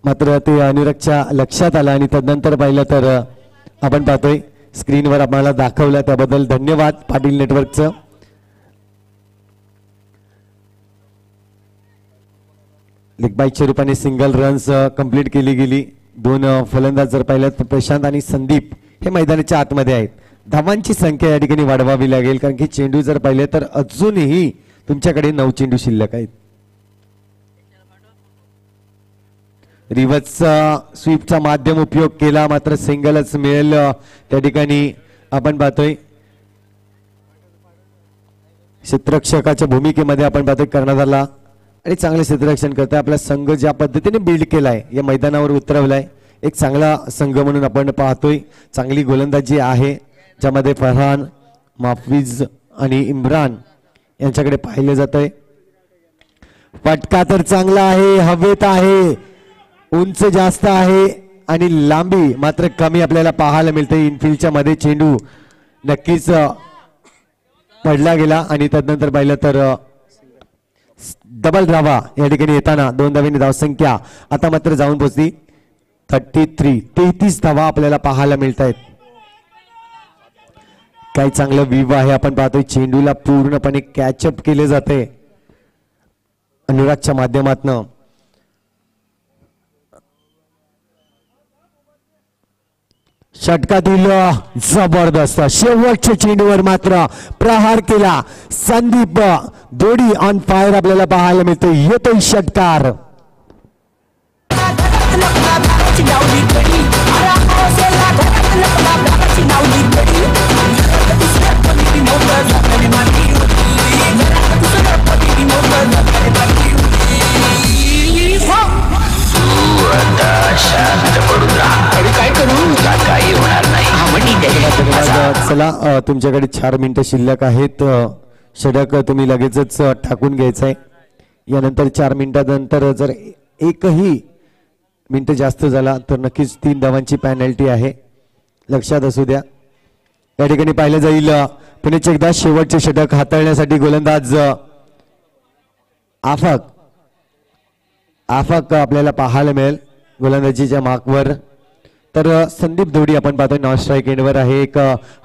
मात्र ते अनुरागच्या लक्षात आलं आणि तदनंतर पाहिलं तर आपण पाहतोय स्क्रीनवर आम्हाला दाखवलं त्याबद्दल धन्यवाद पाटील नेटवर्कचं. लेगबाईच्या रूपाने सिंगल रन्स कंप्लीट केली गेली. 2 फलंदाज जर पाहिलं तर प्रशांत आणि संदीप हे मैदानाच्या आतमध्ये आहेत. धावांची संख्या या ठिकाणी वाढवावी लागेल कारण की चेंडू जर पाहिले तर अजूनही तुमच्याकडे 9 चेंडू शिल्लक आहेत. रिव्हर्सचा स्वीपचा माध्यम उपयोग केला मात्र सिंगलच मिळेल त्या ठिकाणी आपण पाहतोय क्षेत्ररक्षकाच्या भूमिकेमध्ये आपण पाहतोय करण्यात आला आणि चांगले क्षेत्ररक्षण करताय. आपला संघ ज्या पद्धतीने बिल्ड केलाय या मैदानावर उतरवलाय एक चांगला संघ म्हणून आपण पाहतोय. चांगली गोलंदाजी आहे ज्यामध्ये फरहान माफिज आणि इम्रान यांच्याकडे पाहिले जात आहे. फटका तर चांगला आहे हवेत आहे उंच जास्त आहे आणि लांबी मात्र कमी आपल्याला पाहायला मिळते. इनफिल्डच्या मध्ये चेंडू नक्कीच पडला गेला आणि तदनंतर पाहिलं तर डबल धावा या ठिकाणी येताना 2 धावांनी धावसंख्या आता मात्र जाऊन पोहोचली 33 धावा आपल्याला पाहायला मिळत आहेत. काय चांगलं व्हीव आहे आपण पाहतोय. चेंडूला पूर्णपणे कॅचअप केले जाते अनुरागच्या माध्यमातून. षटकातील जबरदस्त शेवटच्या चेंडूवर मात्र प्रहार केला संदीप दोडी ऑन फायर आपल्याला पाहायला मिळतो येतोय षटकार चला तुमच्याकडे 4 मिनिटं शिल्लक आहेत षटक तुम्ही लगेचच टाकून घ्यायचंय यानंतर 4 मिनिटानंतर जर एकही मिनिट जास्त झाला तर नक्कीच 3 धावांची पेनल्टी आहे लक्षात असू द्या या ठिकाणी पाहिलं जाईल पुन्हा एकदा शेवटचे षटक हाताळण्यासाठी गोलंदाज आफाक आपल्याला पाहायला मिळेल गोलंदाजीच्या मार्कवर तर संदीप दोडी आपण पाहतोय नॉन स्ट्राईक एंडवर आहे एक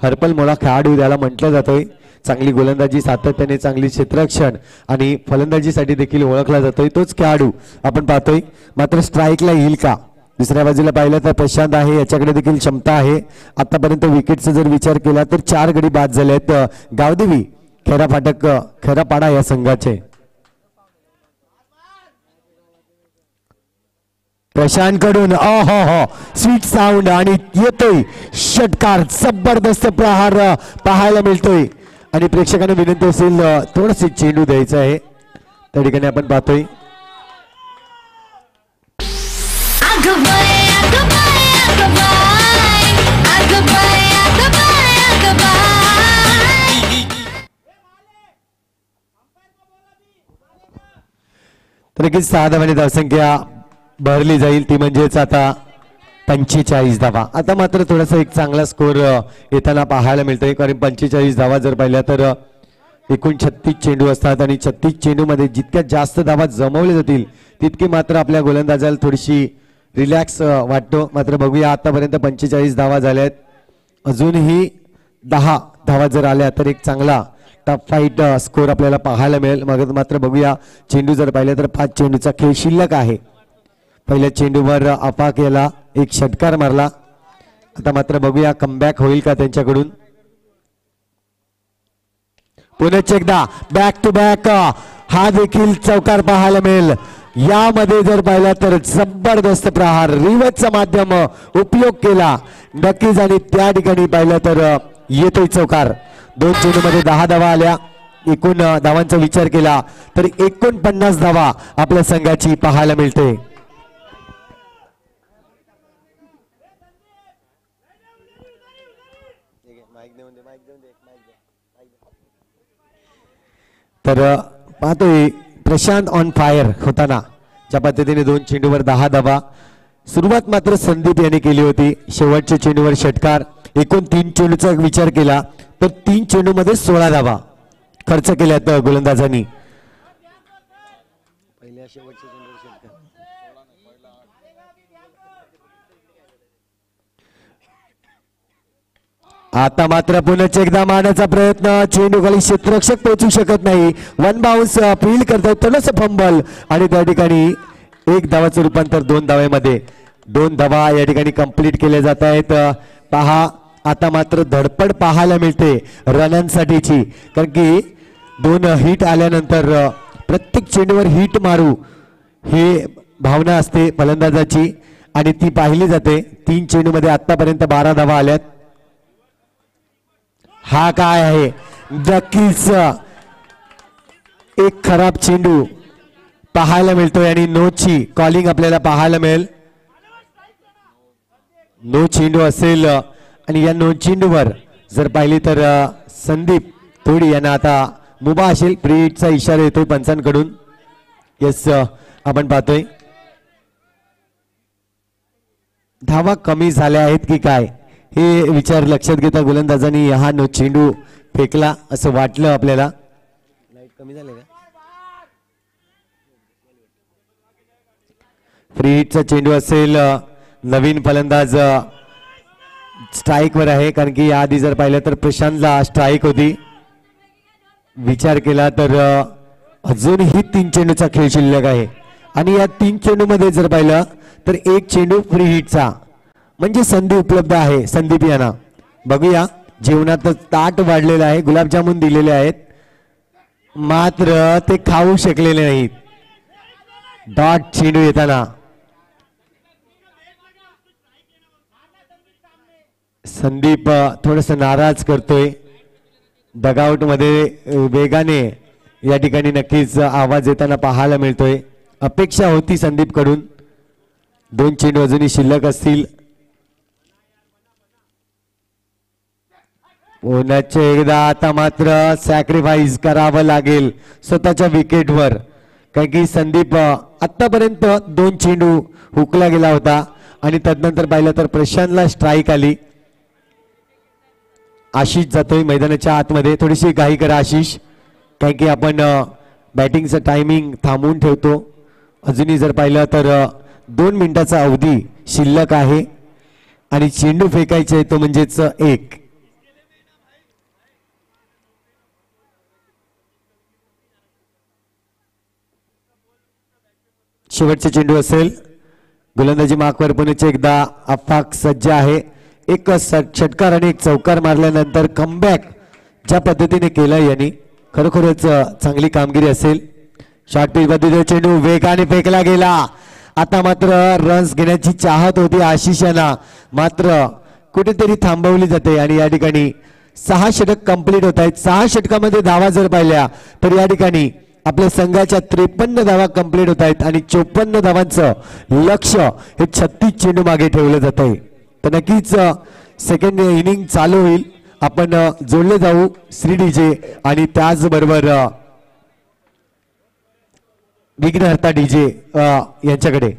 हरपल मोळा खेळाडू त्याला म्हटलं जातोय चांगली गोलंदाजी सातत्याने चांगली क्षेत्ररक्षण आणि फलंदाजीसाठी देखील ओळखला जातोय तोच खेळाडू आपण पाहतोय मात्र स्ट्राईकला येईल का दुसऱ्या बाजूला पाहिलं तर प्रशांत आहे याच्याकडे देखील क्षमता आहे आतापर्यंत विकेटचा जर विचार केला तर 4 गडी बाद झाले आहेत गावदेवी खेरापाडा या संघाचे प्रशांत कडून स्वीट साऊंड आणि येतोय षटकार जबरदस्त प्रहार पाहायला मिळतोय आणि प्रेक्षकांना विनंती असेल थोडंसं चेंडू द्यायचं आहे त्या ठिकाणी आपण पाहतोय तर नक्कीच 6 धावांनी धावसंख्या भरली जाईल ती म्हणजेच आता 45 धावा आता मात्र थोडासा एक चांगला स्कोर येताना पाहायला मिळतोय कारण 45 धावा जर पाहिल्या तर एकूण 36 चेंडू असतात आणि 36 चेंडू मध्ये जितक्या जास्त धावा जमवल्या जातील तितके मात्र आपल्या गोलंदाजाला थोडीशी रिलॅक्स वाटतो मात्र बघूया आतापर्यंत 45 धावा झाल्या आहेत अजूनही 10 धावा जर आल्या तर एक चांगला टफ फाईट स्कोर आपल्याला पाहायला मिळेल मग मात्र बघूया चेंडू जर पाहिलं तर 5 चेंडूचा खेळ शिल्लक आहे पहिल्या चेंडूवर आफाक याला एक षटकार मारला आता मात्र बघूया कमबॅक होईल का त्यांच्याकडून पुन्हा एकदा बॅक टू बॅक हा देखील चौकार पाहायला मिळेल यामध्ये जर पाहिला तर जबरदस्त प्रहार रिवर्सचा माध्यम उपयोग केला नक्कीच आणि त्या ठिकाणी पाहिलं तर येतोय चौकार 2 चेंडूमध्ये 10 धावा आल्या एकूण धावांचा विचार केला तर 49 धावा आपल्या संघाची पाहायला मिळते तर पाहतोय प्रशांत ऑन फायर होताना ज्या पद्धतीने 2 चेंडूवर 10 धावा सुरुवात मात्र संदीप यांनी केली होती शेवटच्या चेंडूवर षटकार एकूण 3 चेंडूचा विचार केला तर 3 चेंडूमध्ये 16 धावा खर्च केल्यात गोलंदाजांनी पहिल्या शेवटच्या चेंडूवर षटकार आता मात्र पुन्हा एकदा मारण्याचा प्रयत्न चेंडू खाली क्षेत्ररक्षक पोहोचू शकत नाही 1 बाउन्स फील्ड करतात थोडंसं फंबल आणि त्या ठिकाणी 1 धावाचं रूपांतर 2 धाव्यामध्ये 2 धावा या ठिकाणी कंप्लीट केले जात आहेत पहा आता मात्र धडपड पाहायला मिळते रनांसाठीची कारण की 2 हिट आल्यानंतर प्रत्येक चेंडूवर हिट मारू हे भावना असते फलंदाजाची आणि ती पाहिली जाते 3 चेंडूमध्ये आतापर्यंत 12 धावा आल्यात हा काय आहे नक्कीच एक खराब चेंडू पाहायला मिळतोय आणि नोची कॉलिंग आपल्याला पाहायला मिळेल नो चेंडू असेल आणि या नो चेंडूवर जर पाहिली तर संदीप थोडी यांना आता मुभा असेल फ्री हिटचा इशारा येतोय पंचांकडून येस आपण पाहतोय धावा कमी झाल्या आहेत की काय हे विचार लक्षात घेता गोलंदाजांनी हा नो चेंडू फेकला असं वाटलं आपल्याला लाईट कमी झाले का फ्री हिटचा चेंडू असेल नवीन फलंदाज स्ट्राईक वर आहे कारण की याआधी जर पाहिलं तर प्रशांतला स्ट्राईक होती विचार केला तर अजूनही 3 चेंडूचा खेळ शिल्लक आहे आणि या 3 चेंडूमध्ये जर पाहिलं तर 1 चेंडू फ्री हिटचा म्हणजे संधी उपलब्ध आहे संदीप यांना. बघूया जेवणात ताट वाढलेलं आहे, गुलाबजामुन दिलेले आहेत, मात्र ते खाऊ शकलेले नाहीत. डॉट चेंडू येताना संदीप थोडस नाराज करतोय. डगआउट मध्ये वेगाने या ठिकाणी नक्कीच आवाज येताना पाहायला मिळतोय. अपेक्षा होती संदीप कडून 2 चेंडू अजूनही शिल्लक असतील. पुण्याचे एकदा आता मात्र सॅक्रिफाईस करावं लागेल स्वतःच्या विकेटवर, कारण की संदीप आतापर्यंत 2 चेंडू हुकला गेला होता आणि तदनंतर पाहिलं तर प्रशांतला स्ट्राईक आली. आशिष जातोय मैदानाच्या आतमध्ये. थोडीशी घाई करा आशिष, कारण की आपण बॅटिंगचं टायमिंग थांबवून ठेवतो. अजूनही जर पाहिलं तर 2 मिनिटाचा अवधी शिल्लक आहे आणि चेंडू फेकायचे तो म्हणजेच 1. शेवटचे चेंडू असेल. गोलंदाजी मार्कवर पुण्याचे एकदा अफाक सज्ज आहे. एक षटकार आणि एक चौकार मारल्यानंतर कमबॅक ज्या पद्धतीने केलं यांनी खरोखरच चांगली कामगिरी असेल. शॉर्ट पिच मध्ये चेंडू वेगाने फेकला गेला. आता मात्र रन्स घेण्याची चाहत होती आशिष यांना, मात्र कुठेतरी थांबवली जाते आणि या ठिकाणी 6 षटक कंप्लीट होत आहेत. 6 षटकामध्ये धावा जर पाहिल्या तर या ठिकाणी आपल्या संघाच्या 53 धावा कंप्लीट होत आहेत आणि 54 धावांचं लक्ष हे 36 चेंडू मागे ठेवलं जात आहे. तर नक्कीच सेकंड इनिंग चालू होईल. आपण जोडले जाऊ श्री डीजे आणि त्याचबरोबर विघ्नहर्ता डीजे यांच्याकडे.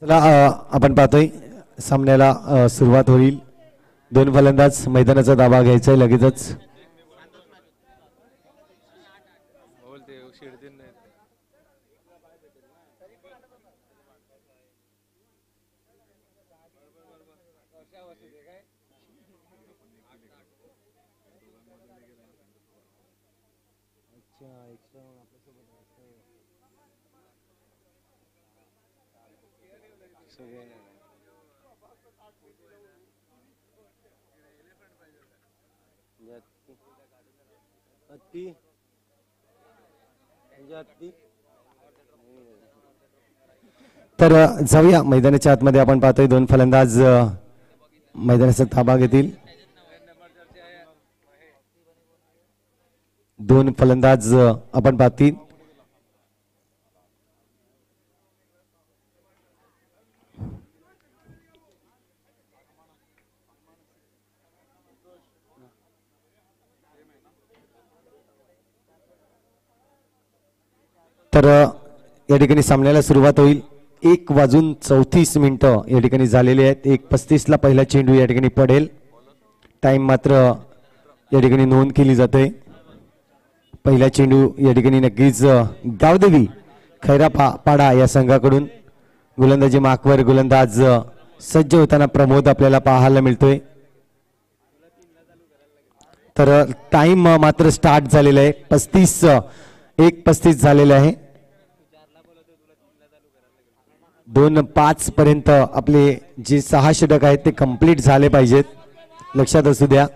चला आपण पाहतोय सामन्याला सुरुवात होईल. 2 फलंदाज मैदानाचा दाबा घ्यायचा आहे लगेचच. तर जाऊया मैदानाच्या आतमध्ये. आपण पाहतोय दोन फलंदाज मैदानाचा ताबा घेतील. दोन फलंदाज आपण पाहतील. तर या ठिकाणी सामन्याला सुरुवात होईल. 1:34 या ठिकाणी झालेले आहेत. 1:35 पहिला चेंडू या ठिकाणी पडेल. टाइम मात्र या ठिकाणी नोंद केली जाते. पहिला चेंडू या ठिकाणी नक्कीच गावदेवी खैरापाडा या संघाकडून. गोलंदाजी माकवर गोलंदाज सज्ज होताना प्रमोद आपल्याला पाहायला मिळतोय. तर टाइम मात्र स्टार्ट झालेला आहे. 1:35 झालेला आहे. 2:05 पर्यंत आपले जे 6 षटक आहेत ते कंप्लीट झाले पाहिजेत. लक्षात असू द्या.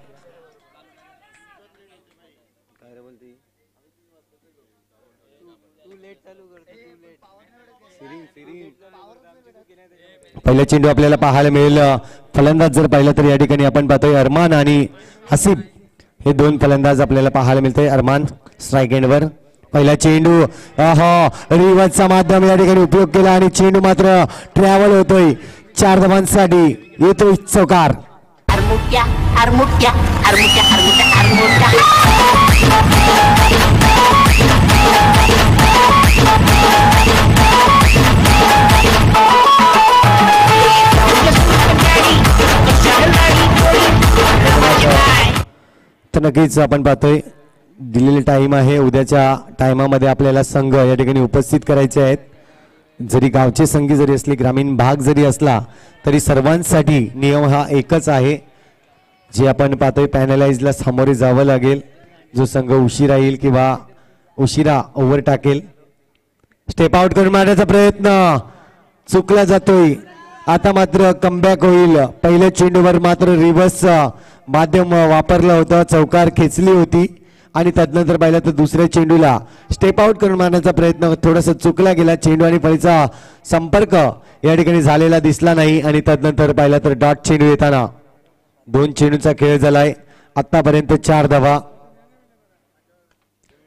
पहिला चेंडू आपल्याला पाहायला मिळेल. फलंदाज जर पाहिलं तर या ठिकाणी आपण पाहतोय अरमान आणि हसीब हे दोन फलंदाज आपल्याला पाहायला मिळतोय. अरमान स्ट्राईक एंडवर. पहिला चेंडू रिव्हर्सचा माध्यम या ठिकाणी उपयोग केला आणि चेंडू मात्र ट्रॅव्हल होतोय. 4 धावांसाठी येतोय चौकार. तर नक्कीच आपण पाहतोय दिलेले टाइम आहे. उद्याच्या टाइमामध्ये आपल्याला संघ या ठिकाणी उपस्थित करायचे आहेत. जरी गावचे संघ जरी असले, ग्रामीण भाग जरी असला तरी सर्वांसाठी नियम हा एकच आहे. जे आपण पाहतोय पॅनलाइजला सामोरे जावं लागेल. जो संघ उशिरा येईल किंवा उशिरा ओव्हर टाकेल. स्टेप आउट करून मारण्याचा प्रयत्न चुकला जातोय. आता मात्र कमबॅक होईल. पहिल्या चेंडूवर मात्र रिव्हर्स माध्यम वापरलं होतं. चौकार खेचली होती आणि त्यानंतर पाहिलं तर दुसऱ्या चेंडूला स्टेप आउट करून मारण्याचा प्रयत्न थोडासा चुकला गेला. चेंडू आणि फळीचा संपर्क या ठिकाणी झालेला दिसला नाही आणि त्यानंतर पाहिलं तर डॉट चेंडू येताना 2 चेंडूचा खेळ झालाय. आतापर्यंत 4 धावा.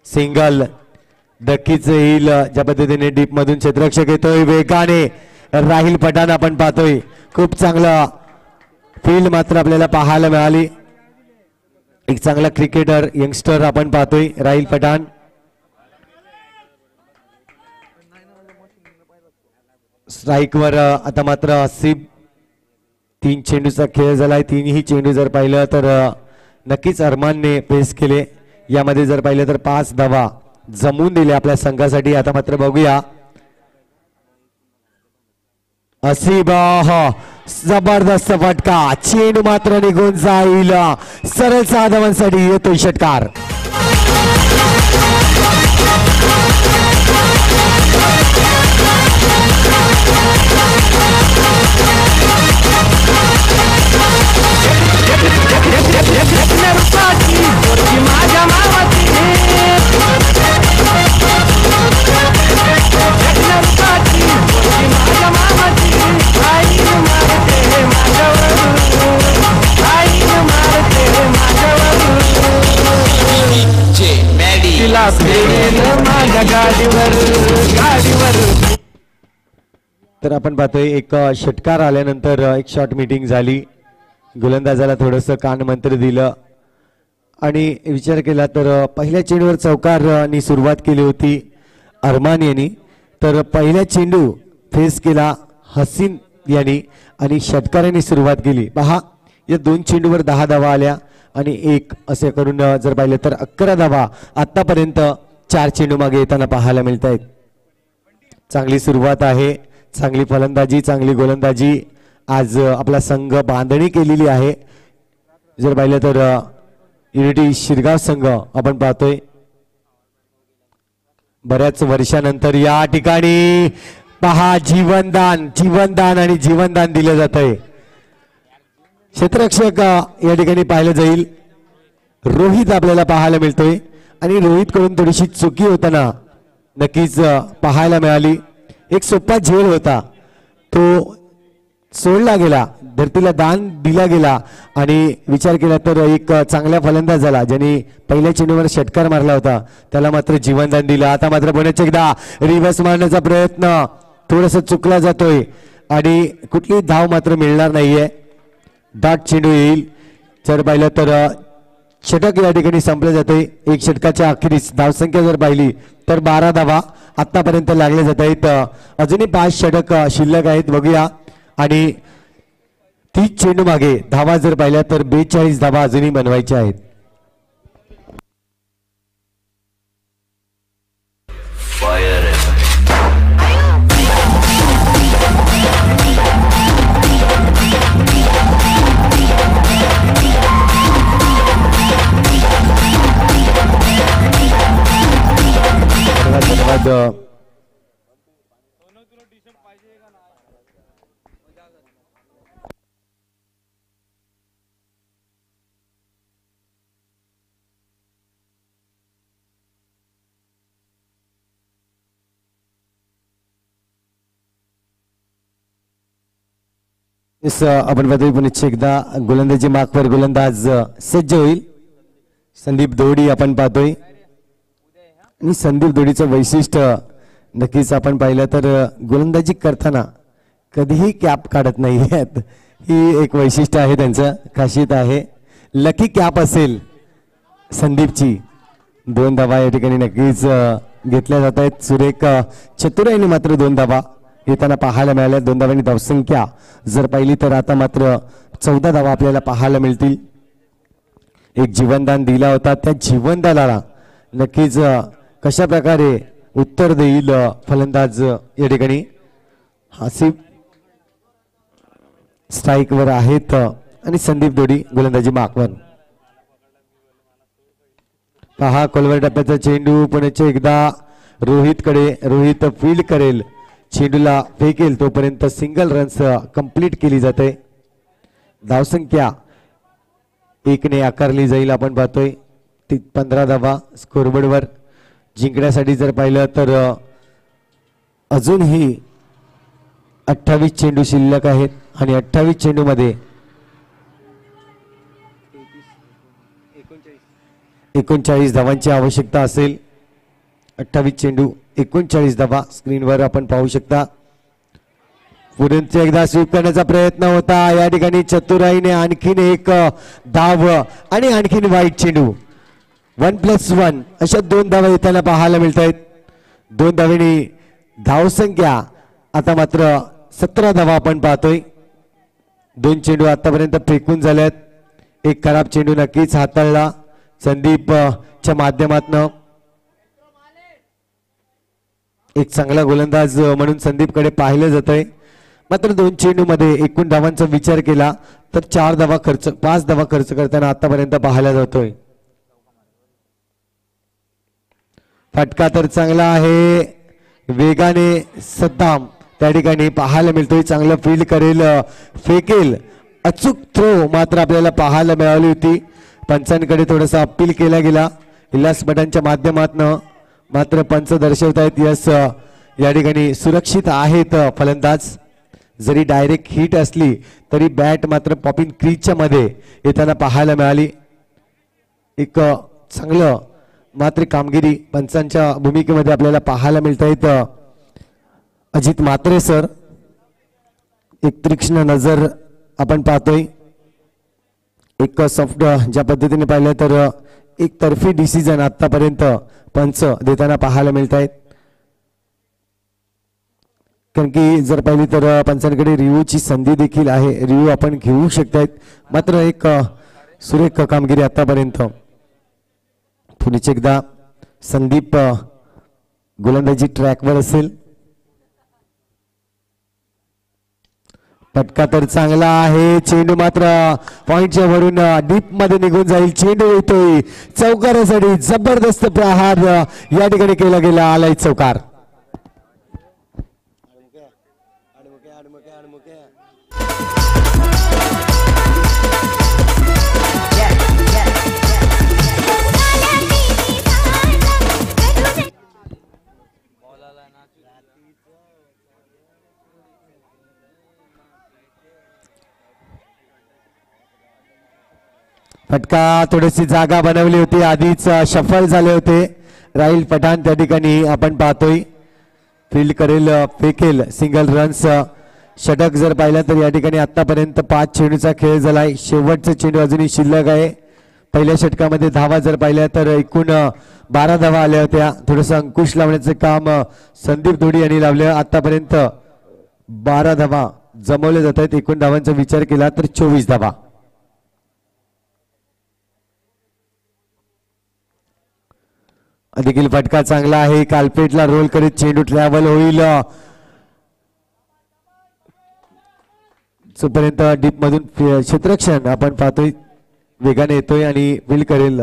सिंगल नक्कीच येईल. ज्या पद्धतीने डीप मधून क्षेत्ररक्षक येतोय वेगाने राहिल पठाण आपण पाहतोय. खूप चांगला फील्ड मात्र आपल्याला पाहायला मिळाली. एक चांगला क्रिकेटर यंगस्टर आपण पाहतोय राहिल पठाण. स्ट्राईकवर आता मात्र हसीब. 3 चेंडूचा खेळ झालाय. 3ही चेंडू जर पाहिलं तर नक्कीच अरमानने पेस केले. यामध्ये जर पाहिलं तर 5 धावा जमवून दिल्या आपल्या संघासाठी. आता मात्र बघूया हसीब. जबरदस्त फटका. चेंडू मात्र निघून जाईल. सरळ 6 धावांसाठी येतोय षटकार. तर आपण पाहतोय एक षटकार आल्यानंतर एक शॉर्ट मीटिंग झाली. गोलंदाजाला थोडंसं कानमंत्र दिलं आणि विचार केला तर पहिल्या चेंडूवर चौकारनी सुरुवात केली होती अरमान यांनी. तर पहिला चेंडू फेस केला हसीन यांनी आणि षटकारांनी सुरुवात केली. पहा या 2 चेंडूवर 10 धावा आल्या आणि 1 असे करून जर पाहिलं तर 11 धावा आतापर्यंत 4 चेंडू मागे येताना पाहायला मिळत आहेत. चांगली सुरुवात आहे. चांगली फलंदाजी, चांगली गोलंदाजी आज आपला संघ बांधणी केलेली आहे. जर पाहिलं तर युनिटी शिरगाव संघ आपण पाहतोय बऱ्याच वर्षानंतर या ठिकाणी पहा जीवनदान आणि जीवनदान दिलं जात आहे. क्षेत्ररक्षक या ठिकाणी पाहिलं जाईल. रोहित आपल्याला पाहायला मिळतोय आणि रोहित कडून थोडीशी चुकी होताना नक्कीच पाहायला मिळाली. एक सोपा झेल होता तो सोडला गेला, धरतीला दान दिला गेला आणि विचार केला तर एक चांगला फलंदाज झाला ज्यांनी पहिल्या चेंडूवर षटकार मारला होता त्याला मात्र जीवनदान दिलं. आता मात्र पुन्हा एकदा रिव्हर्स मारण्याचा प्रयत्न थोडासा चुकला जातोय आणि कुठली धाव मात्र मिळणार नाहीये. डॉट चेंडू येईल. जर पाहिलं तर षटक या ठिकाणी संपलं जाते. एक षटकाच्या अखेरीस धावसंख्या जर पाहिली तर 12 धावा आतापर्यंत लागले जात आहेत. अजूनही 5 षटक शिल्लक आहेत. बघूया आणि 30 चेंडू मागे धावा जर पाहिल्या तर 42 धावा अजूनही बनवायच्या आहेत. धन्यवाद. आपण पाहतोय पुन्हा एकदा गोलंदाजी मार्कवर गोलंदाज सज्ज होईल. संदीप दोडी आपण पाहतोय आणि संदीप दोडीचं वैशिष्ट्य नक्कीच आपण पाहिलं तर गोलंदाजी करताना कधीही कॅप काढत नाही आहेत. ही एक वैशिष्ट्य आहे त्यांचं, खासियत आहे. लकी कॅप असेल संदीपची. 2 धावा या ठिकाणी नक्कीच घेतल्या जात आहेत. सुरेख चतुराईने मात्र 2 धावा येताना पाहायला मिळाल्या. 2 धावांनी धावसंख्या जर पाहिली तर आता मात्र 14 धावा आपल्याला पाहायला मिळतील. एक जीवनदान दिला होता, त्या जीवनदानाला नक्कीच कशा प्रकारे उत्तर देईल फलंदाज या ठिकाणी. हासिफ स्ट्राईक वर आहेत आणि संदीप दोडी गोलंदाजी मार्कवर. पहा कोलवर टप्प्याचा चेंडू पुण्याच्या एकदा रोहित कडे. रोहित फील्ड करेल, चेंडूला फेकेल तोपर्यंत सिंगल रन्स कंप्लीट केली जाते. धावसंख्या 1 ने आकारली जाईल. आपण पाहतोय 15 धावा स्कोरबोर्डवर. जिंकण्यासाठी जर पाहिलं तर अजूनही 28 चेंडू शिल्लक आहेत आणि 28 चेंडू मध्ये 39 धावांची आवश्यकता असेल. 28 चेंडू 39 धावा स्क्रीनवर आपण पाहू शकता. पुढे एकदा स्वीप करण्याचा प्रयत्न होता. या ठिकाणी चतुराईने आणखीन एक धाव आणि आणखीन वाईट चेंडू. 1+1 अशा 2 धावा येताना पाहायला मिळत आहेत. 2 धावेनी धावसंख्या आता मात्र 17 धावा आपण पाहतोय. 2 चेंडू आतापर्यंत फेकून झाल्यात. एक खराब चेंडू नक्कीच हाताळला संदीपच्या माध्यमातून. एक चांगला गोलंदाज म्हणून संदीपकडे पाहिलं जात आहे. मात्र 2 चेंडू मध्ये एकूण धावांचा विचार केला तर 5 धावा खर्च करताना आतापर्यंत पाहायला जातोय. फटका तर चांगला आहे. वेगाने सद्दाम त्या ठिकाणी पाहायला मिळतोय. चांगलं फील्ड करेल, फेकेल. अचूक थ्रो मात्र आपल्याला पाहायला मिळाली होती. पंचांकडे थोडासा अपील केला गेला इलास बटांच्या माध्यमातून. मात्र पंच दर्शवतायत यस या ठिकाणी सुरक्षित आहेत फलंदाज. जरी डायरेक्ट हिट असली तरी बॅट मात्र पॉपिंग क्रीजच्या मध्ये येताना पाहायला मिळाली. एक चांगलं मात्र कामगिरी पंचांच्या भूमिकेमध्ये आपल्याला पाहायला मिळत आहेत. अजित म्हात्रे सर एक तीक्ष्ण नजर आपण पाहतोय. एक सॉफ्ट ज्या पद्धतीने पाहिलं तर एक तर्फी डिसिजन आतापर्यंत पंच देताना पाहायला मिळत आहेत. कारण की जर पाहिली तर पंचांकडे रिव्ह्यूची संधी देखील आहे. रिव्ह्यू आपण घेऊ शकतायत. मात्र एक सुरेख कामगिरी आतापर्यंत. पुढे एकदा संदीप गोलंदाजी ट्रॅकवर असेल. फटका तर चांगला आहे. चेंडू मात्र पॉइंटच्या वरून डीप मध्ये निघून जाईल. चेंडू येतोय चौकारासाठी. जबरदस्त प्रहार या ठिकाणी केला गेला. आलाय चौकार. फटका थोडीशी जागा बनवली होती, आधीच शफल झाले होते. राहील पठाण त्या ठिकाणी आपण पाहतोय फील्ड करेल, फेकेल सिंगल रन्स. षटक जर पाहिलं तर या ठिकाणी आतापर्यंत 5 चेंडूचा खेळ झालाय. शेवटचा चेंडू अजूनही शिल्लक आहे. पहिल्या षटकामध्ये धावा जर पाहिल्या तर एकूण 12 धावा आल्या होत्या. थोडंसं अंकुश लावण्याचं काम संदीप धोडी यांनी लावलं. आतापर्यंत 12 धावा जमवल्या जात आहेत. एकूण धावांचा विचार केला तर 24 धावा. देखील फटका चांगला आहे. कालपेटला रोल करीत चेंडू ट्रॅव्हल होईल. जोपर्यंत डीप मधून क्षेत्ररक्षण आपण पाहतोय वेगाने येतोय आणि फील्ड करेल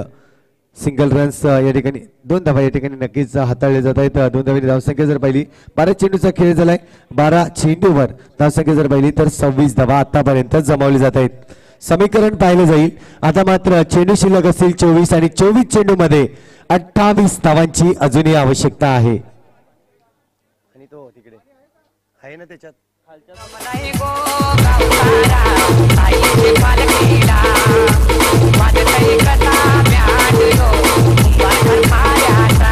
सिंगल रन्स. या ठिकाणी 2 धावा या ठिकाणी नक्कीच हाताळले जात आहेत. 2 धावांची धावसंख्या जर पाहिली, 12 चेंडूचा खेळ झालाय. 12 चेंडूवर धावसंख्या जर पाहिली तर 26 धावा आतापर्यंत जमवली जात आहेत. समीकरण पाहिलं जाईल. आता मात्र चेंडू शिल्लक असतील 24 आणि 24 चेंडू मध्ये 28 धावांची अजूनही आवश्यकता आहे. आणि तो तिकडे आहे ना त्याच्यात नाही गो गावतारा आईचे पालखीला माझं काही कथा म्याड यो कुंभार मायाचा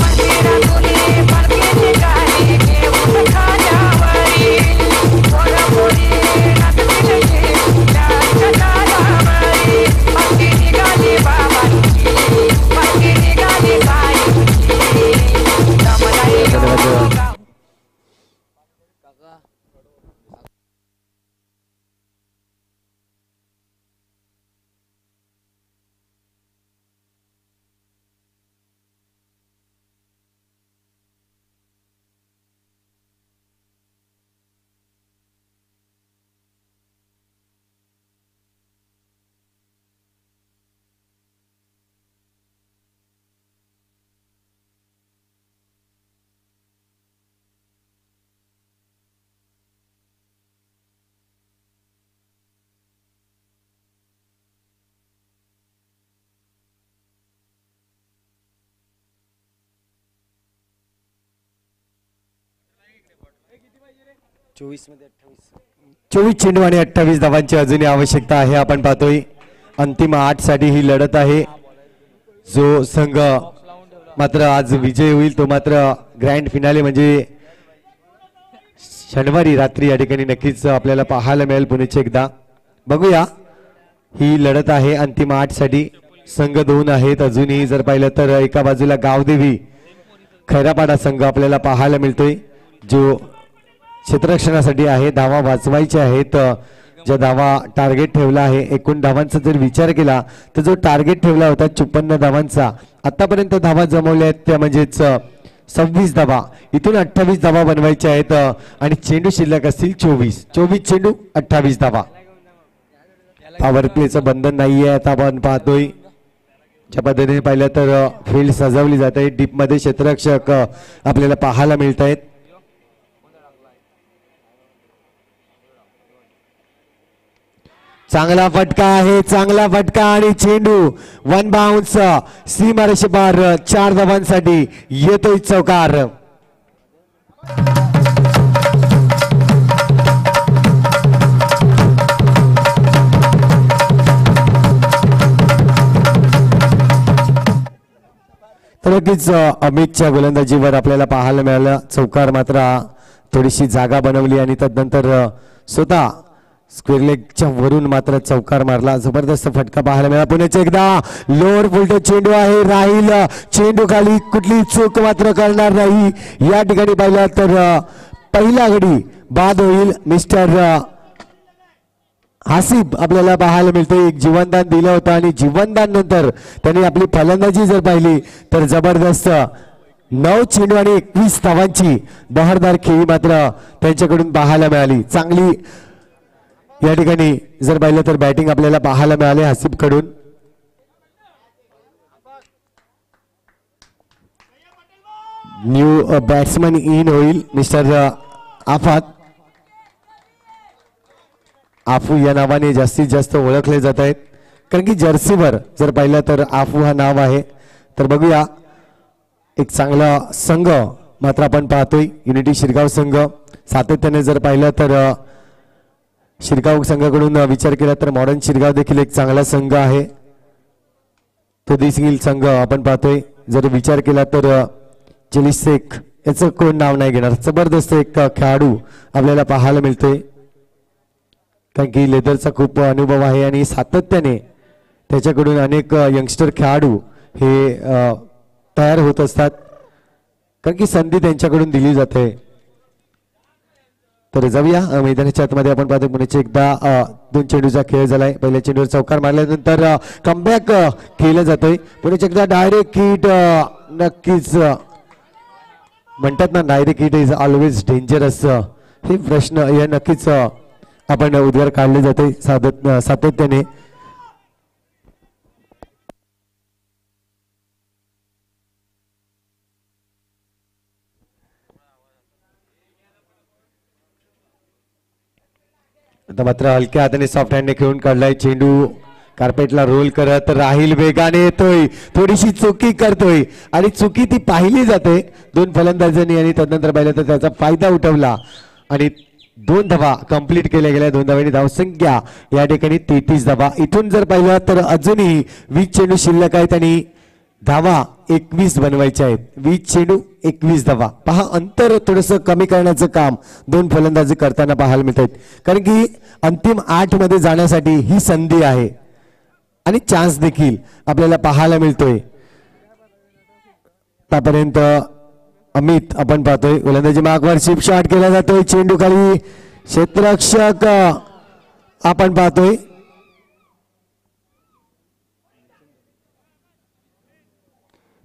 मंदिरा तुले पडकेचे गाणे घेऊन खाल्यावरी पोरा पोरी नाचतील त्यांच्या दारावरी पडकी निघाली बाबांची पडकी निघाली बाईंची दमलाई योगा 24 चेंडू आणि 28 धावांची अजूनही आवश्यकता आहे. आपण पाहतोय अंतिम 8 साठी ही लढत आहे. जो संघ मात्र आज विजय होईल तो मात्र ग्रँड फिनाले म्हणजे शनिवारी रात्री या ठिकाणी नक्कीच आपल्याला पाहायला मिळेल. पुण्याचे एकदा बघूया. ही लढत आहे अंतिम 8 साठी. संघ 2 आहेत अजूनही. जर पाहिलं तर एका बाजूला गावदेवी खैरापाडा संघ आपल्याला पाहायला मिळतोय जो क्षेत्ररक्षणासाठी आहे. धावा वाचवायच्या आहेत. ज्या धावा टार्गेट ठेवला आहे, एकूण धावांचा जर विचार केला तर जो टार्गेट ठेवला होता 54 धावांचा आतापर्यंत धावा जमवल्या आहेत त्या म्हणजेच 26 धावा. इथून 28 धावा बनवायच्या आहेत आणि चेंडू शिल्लक असतील 24 चेंडू 28 धावा. पॉवर प्लेचं बंधन नाहीये. आता आपण पाहतोय ज्या पद्धतीने पाहिलं तर फील्ड सजवली जात आहे. डीप मध्ये क्षेत्ररक्षक आपल्याला पाहायला मिळत आहेत. चांगला फटका आहे, चांगला फटका आणि चेंडू 1 बाउन्स सीमारेषे पार 4 धावांसाठी येतोय चौकार. तर नक्कीच अमितच्या गोलंदाजीवर आपल्याला पाहायला मिळालं. चौकार मात्र थोडीशी जागा बनवली आणि त्यानंतर स्वतः स्क्वेअर लेगच्या वरून मात्र चौकार मारला. जबरदस्त फटका पाहायला मिळाला. पुण्याचे एकदा लोअर फुलटो चेंडू आहे. राहील चेंडू खाली, कुठली चूक मात्र करणार नाही. या ठिकाणी पाहिलं तर पहिला गडी बाद होईल. मिस्टर हासिब आपल्याला पाहायला मिळते. एक जीवनदान दिलं होतं आणि जीवनदान नंतर त्यांनी आपली फलंदाजी जर पाहिली तर जबरदस्त 9 चेंडू आणि 21 धावांची बहारदार खेळी मात्र त्यांच्याकडून पाहायला मिळाली. चांगली या ठिकाणी जर पाहिलं तर बॅटिंग आपल्याला पाहायला मिळाले हासिब कडून. न्यू बॅट्समन इन होईल मिस्टर आफात. आफू या नावाने जास्तीत जास्त ओळखले जात आहेत, कारण की जर्सीवर जर पाहिलं तर आफू हा नाव आहे. तर बघूया एक चांगला संघ मात्र आपण पाहतोय युनिटी शिरगाव संघ. सातत्याने जर पाहिलं तर शिरगाव संघाकडून विचार केला तर मॉडर्न शिरगाव देखील एक चांगला संघ आहे. तो देखील संघ आपण पाहतोय. जर विचार केला तर जली शेख याचं कोण नाव नाही घेणार, जबरदस्त एक खेळाडू आपल्याला पाहायला मिळतोय, कारण की लेदरचा खूप अनुभव आहे आणि सातत्याने त्याच्याकडून अनेक यंगस्टर खेळाडू हे तयार होत असतात, कारण की संधी त्यांच्याकडून दिली जाते. तर जाऊया मैदानाच्या आतमध्ये. आपण पाहतो पुण्याचे एकदा 2 चेंडूचा खेळ झालाय. पहिल्या चेंडूवर चौकार मारल्यानंतर कमबॅक केलं जातोय. पुण्याचे एकदा डायरेक्ट हिट, नक्कीच म्हणतात ना direct hit is always dangerous, हे प्रश्न या नक्कीच आपण उद्गार काढले जाते सातत्याने. आता मात्र हलक्या हाताने सॉफ्ट हँडने खेळून काढलाय. चेंडू कार्पेटला रोल करत राहील, वेगाने येतोय, थोडीशी चुकी करतोय आणि चुकी ती पाहिली जाते 2 फलंदाजांनी आणि त्यानंतर पाहिलं तर त्याचा फायदा उठवला आणि 2 धावा कंप्लीट केल्या गेल्या. 2 धावांनी धावसंख्या या ठिकाणी 33 धावा. इथून जर पाहिलं तर अजूनही 20 चेंडू शिल्लक आहेत आणि धावा 21 बनवायच्या आहेत. 20 चेंडू 21 धावा. पहा अंतर थोडंसं कमी करण्याचं काम 2 फलंदाजी करताना पाहायला मिळत आहेत, कारण की अंतिम 8 मध्ये जाण्यासाठी ही संधी आहे आणि चान्स देखील आपल्याला पाहायला मिळतोय. आतापर्यंत अमित आपण पाहतोय गोलंदाजी मार्कवर शिप शॉट केला जातोय. चेंडू खाली क्षेत्ररक्षक आपण पाहतोय.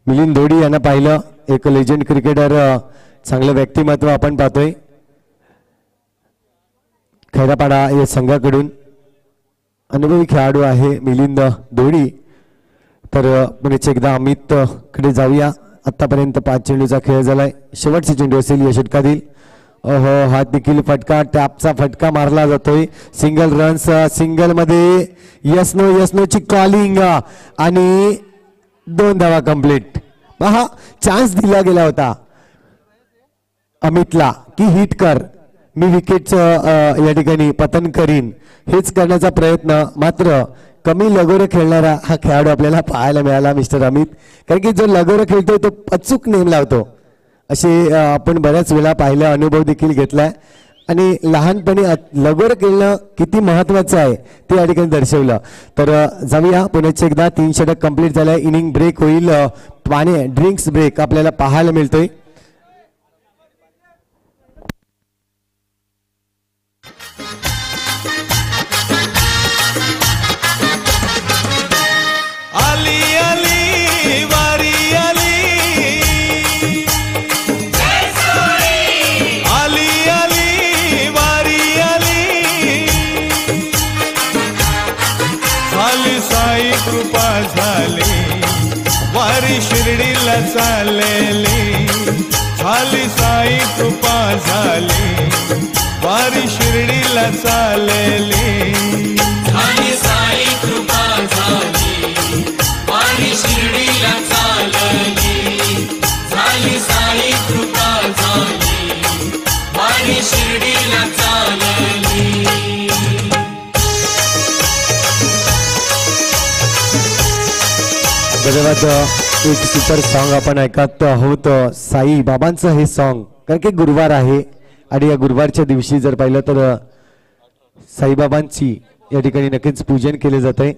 मिलिंद धोडी यांना पाहिलं, एक लेजंड क्रिकेटर, चांगलं व्यक्तिमत्व आपण पाहतोय खैरापाडा या संघाकडून. अनुभवी खेळाडू आहे मिलिंद धोडी. तर पुण्याचे एकदा अमित कडे जाऊया. आतापर्यंत 5 चेंडूचा खेळ झालाय. शेवटचा चेंडू असेल या षटकातील. हा देखील फटका, टॅपचा फटका मारला जातोय. सिंगल रन्स, सिंगल मध्ये यस नो ची कॉलिंग आणि 2 धावा कंप्लीट. पहा चान्स दिला गेला होता अमितला की हिट कर, मी विकेटचं या ठिकाणी पतन करीन, हेच करण्याचा प्रयत्न. मात्र कमी लगोरं खेळणारा हा खेळाडू आपल्याला पाहायला मिळाला मिस्टर अमित, कारण की जो लगोरं खेळतोय तो अचूक नेम लावतो. असे आपण बऱ्याच वेळा पाहिलं, अनुभव देखील घेतलाय आणि लहानपणी लगोरं खेळणं किती महत्वाचं आहे ते या ठिकाणी दर्शवलं. तर जाऊया पुण्याचे एकदा 3 षटक कंप्लीट झालंय. इनिंग ब्रेक होईल, पाणी ड्रिंक्स ब्रेक आपल्याला पाहायला मिळतोय. कृपा झाली वारी शिर्डीला चाललेली, झाली साई कृपा झाली वारी शिर्डीला चाललेली, झाली साई कृपा झाली वारी शिर्डीला चालली, झाली साई कृपा झाली वारी शिर्डीला चालली. धन्यवाद. एक सुपर सॉन्ग आपण ऐकत आहोत साई बाबांचं हे सॉन्ग, कारण की गुरुवार आहे आणि या गुरुवारच्या दिवशी जर पाहिलं तर साईबाबांची या ठिकाणी नक्कीच पूजन केले जात आहे.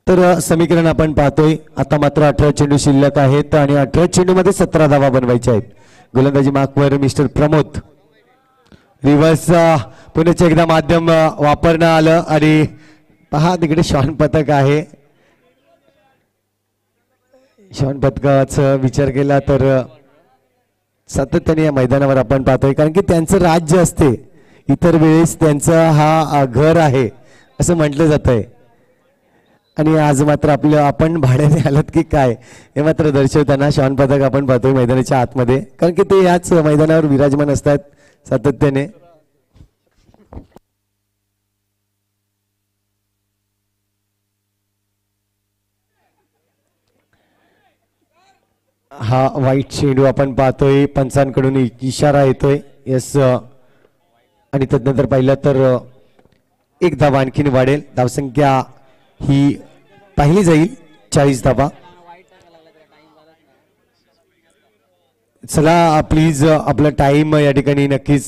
तर समीकरण आपण पाहतोय. आता मात्र 18 चेंडू शिल्लक आहेत आणि 18 चेंडू मध्ये 17 धावा बनवायच्या आहेत. गोलंदाजी मार्कवर मिस्टर प्रमोद. रिव्हर्स पुण्याचे एकदा माध्यम वापरण्यात आलं आणि पहा तिकडे शॉन पथक आहे. शॉन पथकाचा विचार केला तर सातत्याने या मैदानावर आपण पाहतोय, कारण की त्यांचं राज्य असते, इतर वेळेस त्यांचं हा घर आहे असं म्हटलं जात आहे. आणि आज मात्र आपलं आपण भाड्याने आलात की काय हे मात्र दर्शवताना श्वान पथक आपण पाहतोय मैदानाच्या आतमध्ये, कारण की ते याच मैदानावर विराजमान असतात सातत्याने. हा वाईट चेंडू आपण पाहतोय, पंचांकडून इशारा येतोय. यस, आणि त्यानंतर पाहिलं तर एक धावा आणखीन वाढेल. धावसंख्या ही पाहिली जाईल 40 धावा. चला प्लीज आपला टाइम या ठिकाणी नक्कीच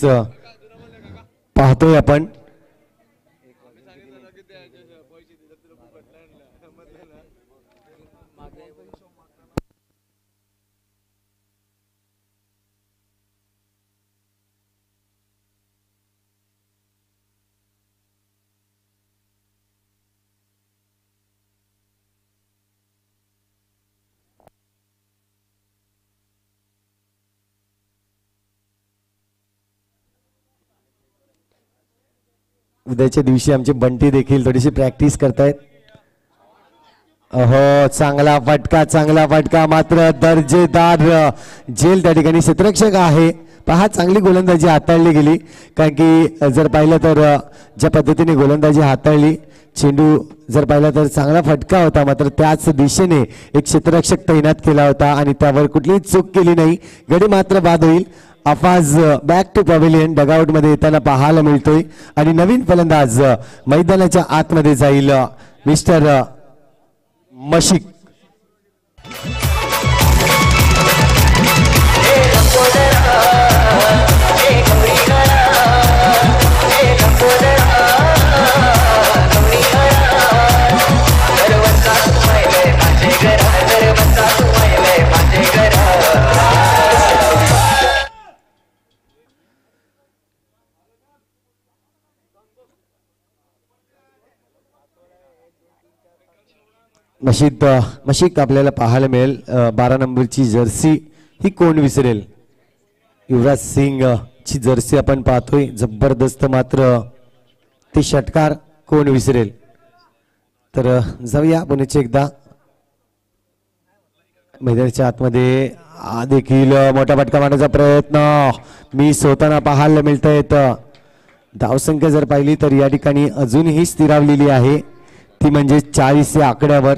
पाहतोय आपण. उद्याच्या दिवशी आमचे बंटी देखील थोडीशी प्रॅक्टिस करतायत. हो, चांगला फटका मात्र दर्जेदार झेल त्या ठिकाणी क्षेत्ररक्षक आहे. पहा, चांगली गोलंदाजी हाताळली गेली, कारण की जर पाहिलं तर ज्या पद्धतीने गोलंदाजी हाताळली, चेंडू जर पाहिला तर चांगला फटका होता, मात्र त्याच दिशेने एक क्षेत्ररक्षक तैनात केला होता आणि त्यावर कुठलीही चूक केली नाही. गडी मात्र बाद होईल. अफाज बॅक टू पॅव्हिलियन डगआउट मध्ये येताना पाहायला मिळतोय आणि नवीन फलंदाज मैदानाच्या आतमध्ये जाईल मिस्टर मशिक. मशीक आपल्याला पाहायला मिळेल. 12 नंबरची जर्सी ही कोण विसरेल. युवराज सिंग ची जर्सी आपण पाहतोय, जबरदस्त. मात्र ते षटकार कोण विसरेल. तर जाऊया पुन्हा एकदा मैदानाच्या आतमध्ये. देखील मोठा फटका मारण्याचा प्रयत्न मिस होताना पाहायला मिळत आहेत. धावसंख्या जर पाहिली तर या ठिकाणी अजूनही स्थिरावलेली आहे, ती म्हणजे 40 या आकड्यावर.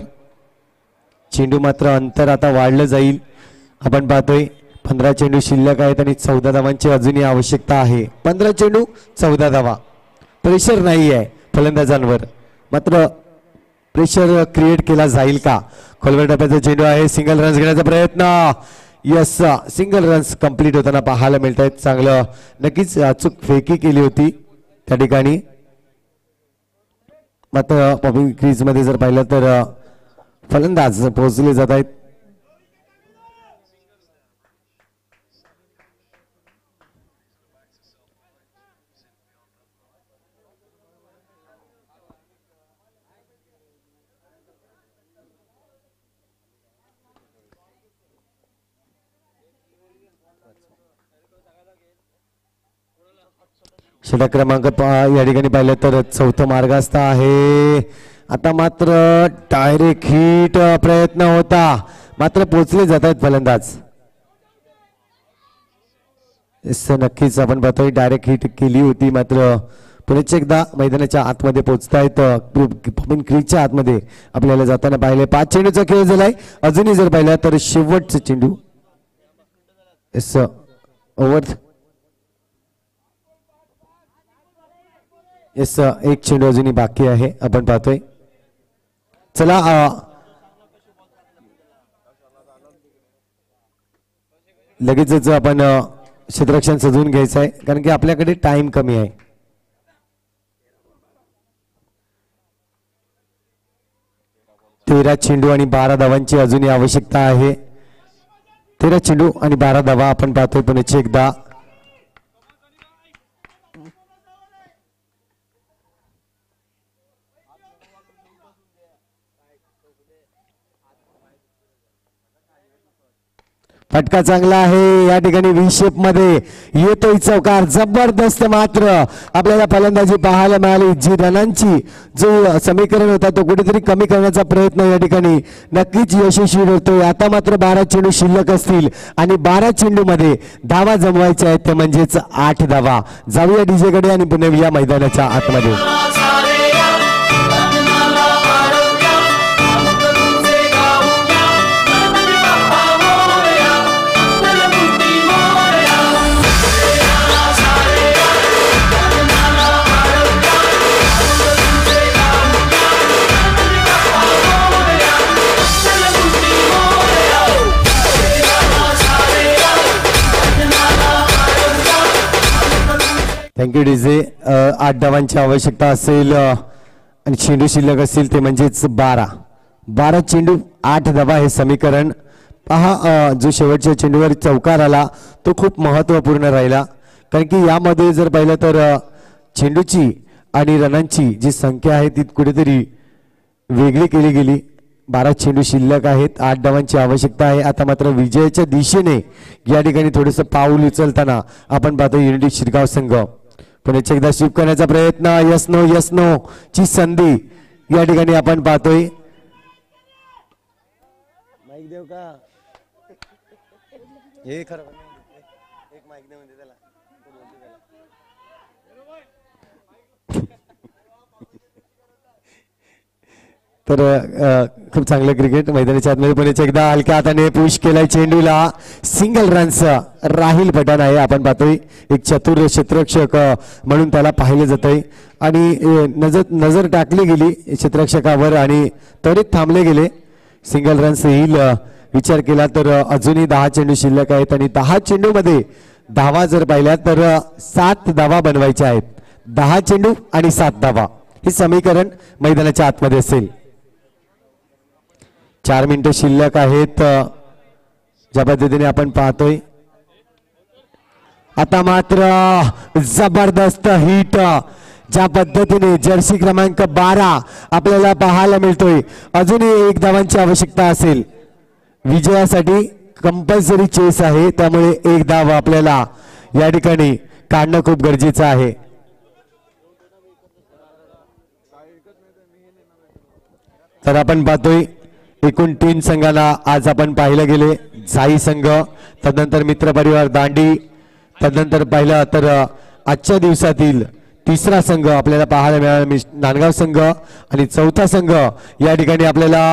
चेंडू मात्र अंतर आता वाढलं जाईल. आपण पाहतोय 15 चेंडू शिल्लक आहेत आणि 14 धावांची अजूनही आवश्यकता आहे. 15 चेंडू 14 धावा. प्रेशर नाही आहे फलंदाजांवर, मात्र प्रेशर क्रिएट केला जाईल का. खोलवर टप्प्याचा चेंडू आहे, सिंगल रन्स घेण्याचा प्रयत्न. यस, सिंगल रन्स कंप्लीट होताना पाहायला मिळत आहेत. चांगलं, नक्कीच अचूक फेकी केली होती त्या ठिकाणी. मात्र पॉपिंग क्रीज मध्ये जर पाहिलं तर फलंदाज पोहोचले जात आहेत. षटक क्रमांक या ठिकाणी पाहिलं तर 4थं मार्गस्थ आहे. आता मात्र डायरेक्ट हिट प्रयत्न होता, मात्र पोचले जात आहेत फलंदाज. नक्कीच आपण पाहतोय डायरेक्ट हिट केली होती, मात्र पुन्हा एकदा मैदानाच्या आतमध्ये पोहोचतायत. क्रीजच्या आतमध्ये आपल्याला जाताना पाहिले. 5 चेंडूचा खेळ झालाय. अजूनही जर पाहिला तर शेवटचा चेंडू. Yes, over. यस, एक चेंडू अजूनही बाकी आहे. आपण पाहतोय. चला लगेचच आपण क्षेत्ररक्षण सजवून घ्यायचं आहे, कारण की आपल्याकडे टाइम कमी आहे. तेरा चेंडू आणि 12 धावांची अजूनही आवश्यकता आहे. 13 चेंडू आणि 12 धावा. आपण पाहतोय पुन्हा एकदा. फटका चांगला आहे या ठिकाणी व्ही शेप मध्ये येतोय चौकार जबरदस्त मात्र आपल्याला फलंदाजी पाहायला मिळाली जी रनांची जो समीकरण होता तो कुठेतरी कमी करण्याचा प्रयत्न या ठिकाणी नक्कीच यशस्वी होतोय आता मात्र 12 चेंडू शिल्लक असतील आणि 12 चेंडू मध्ये धावा जमवायच्या आहेत ते म्हणजेच 8 धावा जाऊया डीजे कडे आणि पुन्हा या मैदानाच्या आतमध्ये थँक्यू डीजे 8 धावांची आवश्यकता असेल आणि चेंडू शिल्लक असतील ते म्हणजेच 12 चेंडू 8 धावा हे समीकरण पहा जो शेवटच्या चेंडूवर चौकार आला तो खूप महत्त्वपूर्ण राहिला कारण की यामध्ये जर पाहिलं तर चेंडूची आणि रनांची जी संख्या आहे ती कुठेतरी वेगळी केली गेली 12 चेंडू शिल्लक आहेत 8 धावांची आवश्यकता आहे आता मात्र विजयाच्या दिशेने या ठिकाणी थोडंसं पाऊल उचलताना आपण पाहतो युनिटी शिरगाव संघ पुण्याच्या एकदा स्वीप करण्याचा प्रयत्न यस नो ची संधी या ठिकाणी आपण पाहतोय माईक देव का हे खरं एक माईक देव म्हणजे त्याला तर खूप चांगलं क्रिकेट मैदानाच्या आतमध्ये पुण्याच्या एकदा हलक्या हाताने पुश केलाय चेंडूला सिंगल रन्स राहिल पठाण आहे आपण पाहतोय एक चतुर क्षेत्ररक्षक म्हणून त्याला पाहिलं जातंय आणि नजर टाकली गेली क्षेत्ररक्षकावर आणि त्वरित थांबले गेले सिंगल रन्स येईल विचार केला तर अजूनही 10 चेंडू शिल्लक आहेत आणि 10 चेंडू मध्ये धावा जर पाहिल्या तर 7 धावा बनवायच्या आहेत 10 चेंडू आणि 7 धावा हे समीकरण मैदानाच्या आतमध्ये असेल 4 मिनिटं शिल्लक आहेत ज्या पद्धतीने आपण पाहतोय आता मात्र जबरदस्त हिट ज्या पद्धतीने जर्सी क्रमांक 12 आपल्याला पाहायला मिळतोय अजूनही 1 धावांची आवश्यकता असेल विजयासाठी कंपल्सरी चेस आहे त्यामुळे 1 धाव आपल्याला या ठिकाणी काढणं खूप गरजेचं आहे तर आपण पाहतोय एकूण 3 संघांना आज आपण पाहिलं गेले झाई संघ तदनंतर मित्र परिवार दांडी तदनंतर पाहिलं तर आजच्या दिवसातील तिसरा संघ आपल्याला पाहायला मिळाला नांदगाव संघ आणि चौथा संघ या ठिकाणी आपल्याला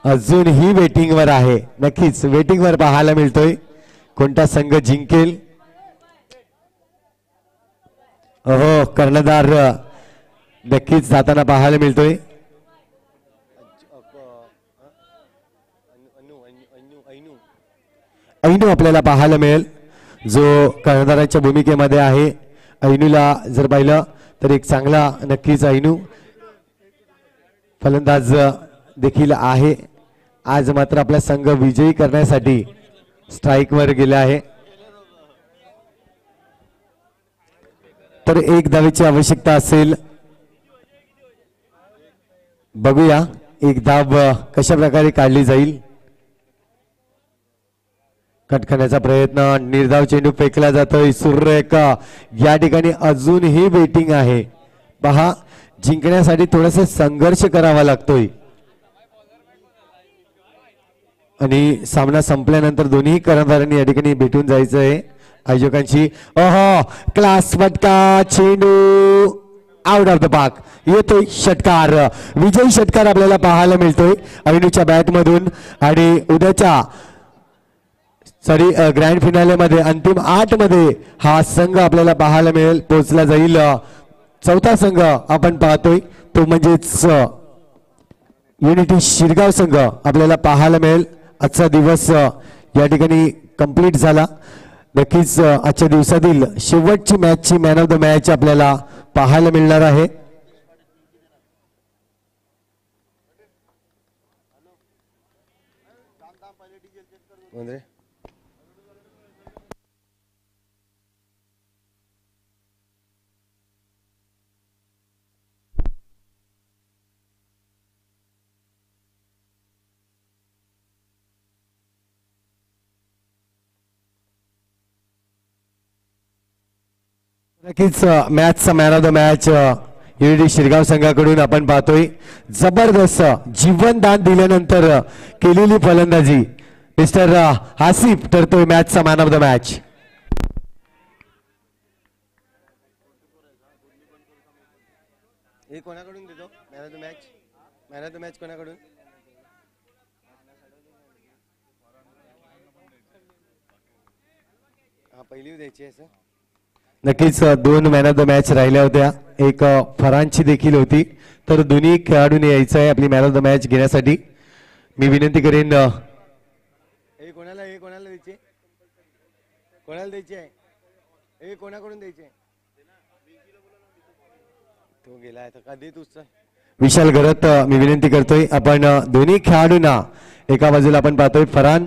अजूनही वेटिंगवर आहे नक्कीच वेटिंगवर पाहायला मिळतोय कोणता संघ जिंकेल हो कर्णधार नक्कीच जाताना पाहायला मिळतोय ऐनू आपल्याला पाहायला मिळेल जो कर्णधाराच्या भूमिकेमध्ये आहे ऐनूला जर पाहिलं तर एक चांगला नक्कीच ऐनू फलंदाज देखील आहे आज मात्र आपला संघ विजयी करण्यासाठी स्ट्राइक वर गेला आहे तर 1 धावेची आवश्यकता असेल बघूया 1 धाव कशा प्रकारे काढली जाईल कट करण्याचा प्रयत्न निर्धाव चेंडू फेकला जातोय सुरेख या ठिकाणी अजूनही वेटिंग आहे पहा जिंकण्यासाठी थोडासा संघर्ष करावा लागतोय आणि सामना संपल्यानंतर दोन्ही कर्णधारांनी या ठिकाणी भेटून जायचं आहे आयोजकांची ओहो क्लास फटका चेंडू आउट ऑफ द पार्क येतोय षटकार विजयी षटकार आपल्याला पाहायला मिळतोय अविनूच्या बॅट मधून आणि उद्याच्या ग्रँड फिनाले मध्ये अंतिम 8 मध्ये हा संघ आपल्याला पाहायला मिळेल पोहोचला जाईल चौथा संघ आपण पाहतोय तो म्हणजेच युनिटी शिरगाव संघ आपल्याला पाहायला मिळेल आजचा दिवस या ठिकाणी कंप्लीट झाला नक्कीच आजच्या दिवसातील शेवटची मॅचची मॅन ऑफ द मॅच आपल्याला पाहायला मिळणार आहे नक्कीच मॅचचा man of the match unity Shirgaon संघाकडून आपण पाहतोय. जबरदस्त जीवनदान दिल्यानंतर केलेली फलंदाजी मिस्टर हासिफ ठरतोय मॅचचा मॅन ऑफ द मॅच. कोणाकडून देतो man of the match? Man of the match कोणाकडून? पहिली द्यायची आहे सर. नक्कीच दोन मॅन ऑफ द मॅच राहिल्या होत्या. एक फरांची देखील होती. तर दोन्ही खेळाडूंनी यायचं आहे आपली मॅन ऑफ द मॅच घेण्यासाठी. मी विनंती करेन कोणाला द्यायची? कोणाला द्यायची आहे? कोणाकडून द्यायची? तो गेला तर का देत उचल. विशाल घरत मी विनंती करतोय आपण दोन्ही खेळाडूंना एका बाजूला आपण पाहतोय फरान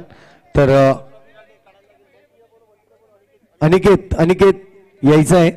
तर अनिकेत यायचं आहे.